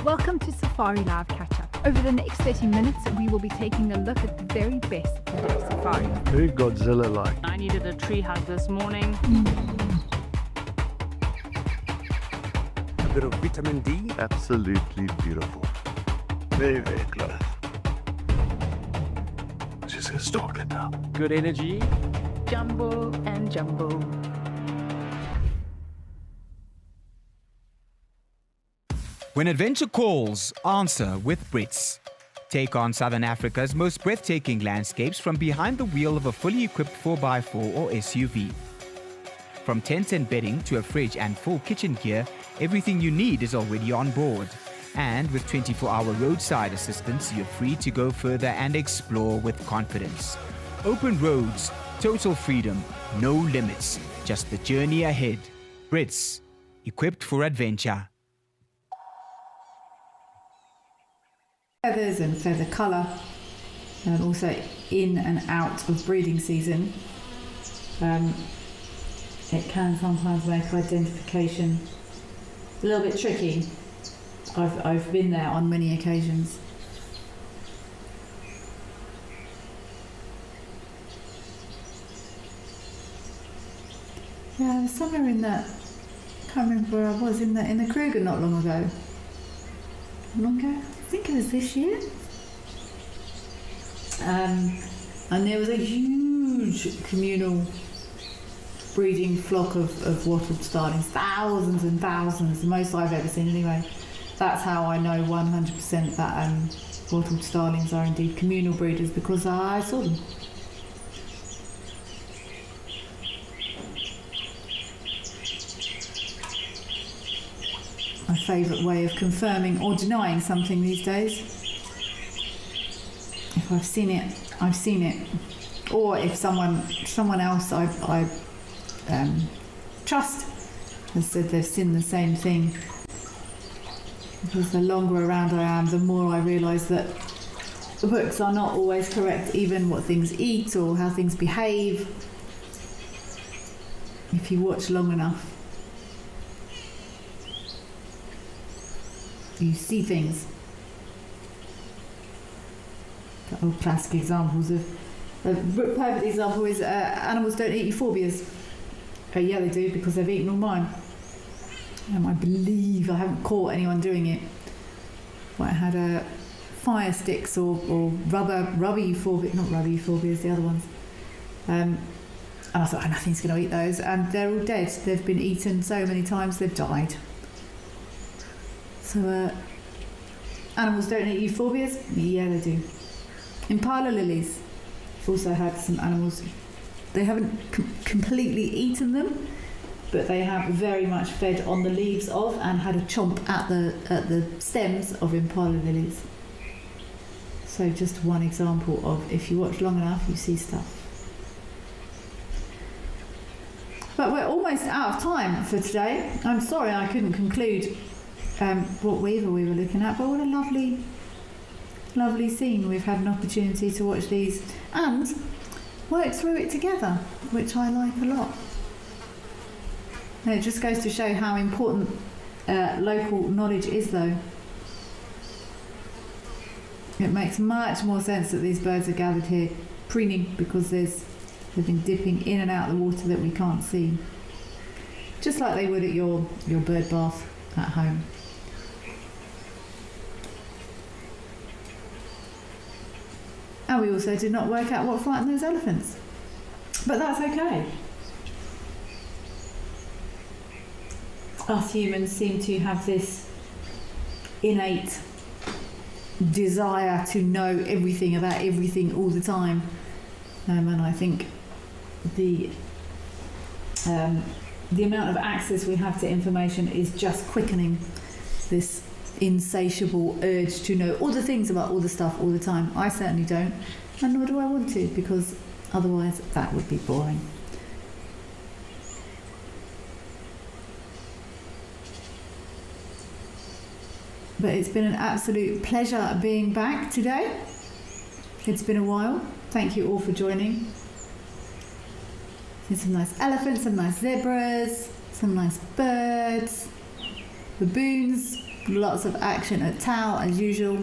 Welcome to Safari Live Catch-Up. Over the next 30 minutes, we will be taking a look at the very best of safari. Very Godzilla-like. I needed a tree hug this morning. A bit of vitamin D. Absolutely beautiful. Very, very close. Just gonna stalk it now. Good energy. Jumbo and jumbo. When adventure calls, answer with Brits. Take on Southern Africa's most breathtaking landscapes from behind the wheel of a fully equipped 4x4 or SUV. From tents and bedding to a fridge and full kitchen gear, everything you need is already on board. And with 24-hour roadside assistance, you're free to go further and explore with confidence. Open roads, total freedom, no limits, just the journey ahead. Brits, equipped for adventure. Feathers and feather colour, and also in and out of breeding season. It can sometimes make identification a little bit tricky. I've been there on many occasions. Yeah, I was somewhere in that. I can't remember where I was in the Kruger not long ago. Long ago? I think it was this year. And there was a huge communal breeding flock of wattled starlings, thousands and thousands, the most I've ever seen anyway. That's how I know 100% that wattled starlings are indeed communal breeders, because I saw them. My favourite way of confirming or denying something these days. If I've seen it, I've seen it. Or if someone else I trust has said they've seen the same thing. Because the longer around I am, the more I realise that the books are not always correct, even what things eat or how things behave. If you watch long enough, you see things. The old classic examples of a perfect example is animals don't eat euphorbias. Yeah, they do, because they've eaten all mine. I believe I haven't caught anyone doing it. But I had fire sticks or rubber euphorbia, not rubber euphorbias, the other ones. And I thought, nothing's going to eat those, and they're all dead. They've been eaten so many times they've died. So animals don't eat euphorbias? Yeah, they do. Impala lilies also had some animals. They haven't completely eaten them, but they have very much fed on the leaves of and had a chomp at the stems of impala lilies. So just one example of, if you watch long enough, you see stuff. But we're almost out of time for today. I'm sorry I couldn't conclude what weaver we were looking at, but what a lovely scene. We've had an opportunity to watch these and work through it together, which I like a lot. And it just goes to show how important local knowledge is, though. It makes much more sense that these birds are gathered here preening, because they've been dipping in and out of the water that we can't see, just like they would at your bird bath at home. And we also did not work out what frightened those elephants, but that's okay. Us humans seem to have this innate desire to know everything about everything all the time, and I think the amount of access we have to information is just quickening this insatiable urge to know all the things about all the stuff all the time. I certainly don't, and nor do I want to, because otherwise that would be boring. But it's been an absolute pleasure being back today. It's been a while. Thank you all for joining. There's some nice elephants, some nice zebras, some nice birds, baboons, lots of action at Tau as usual.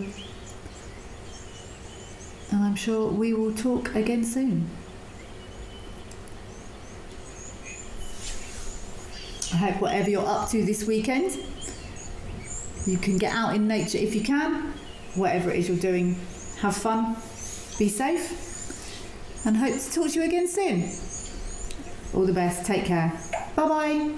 And I'm sure we will talk again soon. I hope whatever you're up to this weekend, you can get out in nature if you can. Whatever it is you're doing, have fun, be safe, and hope to talk to you again soon. All the best, take care. Bye bye.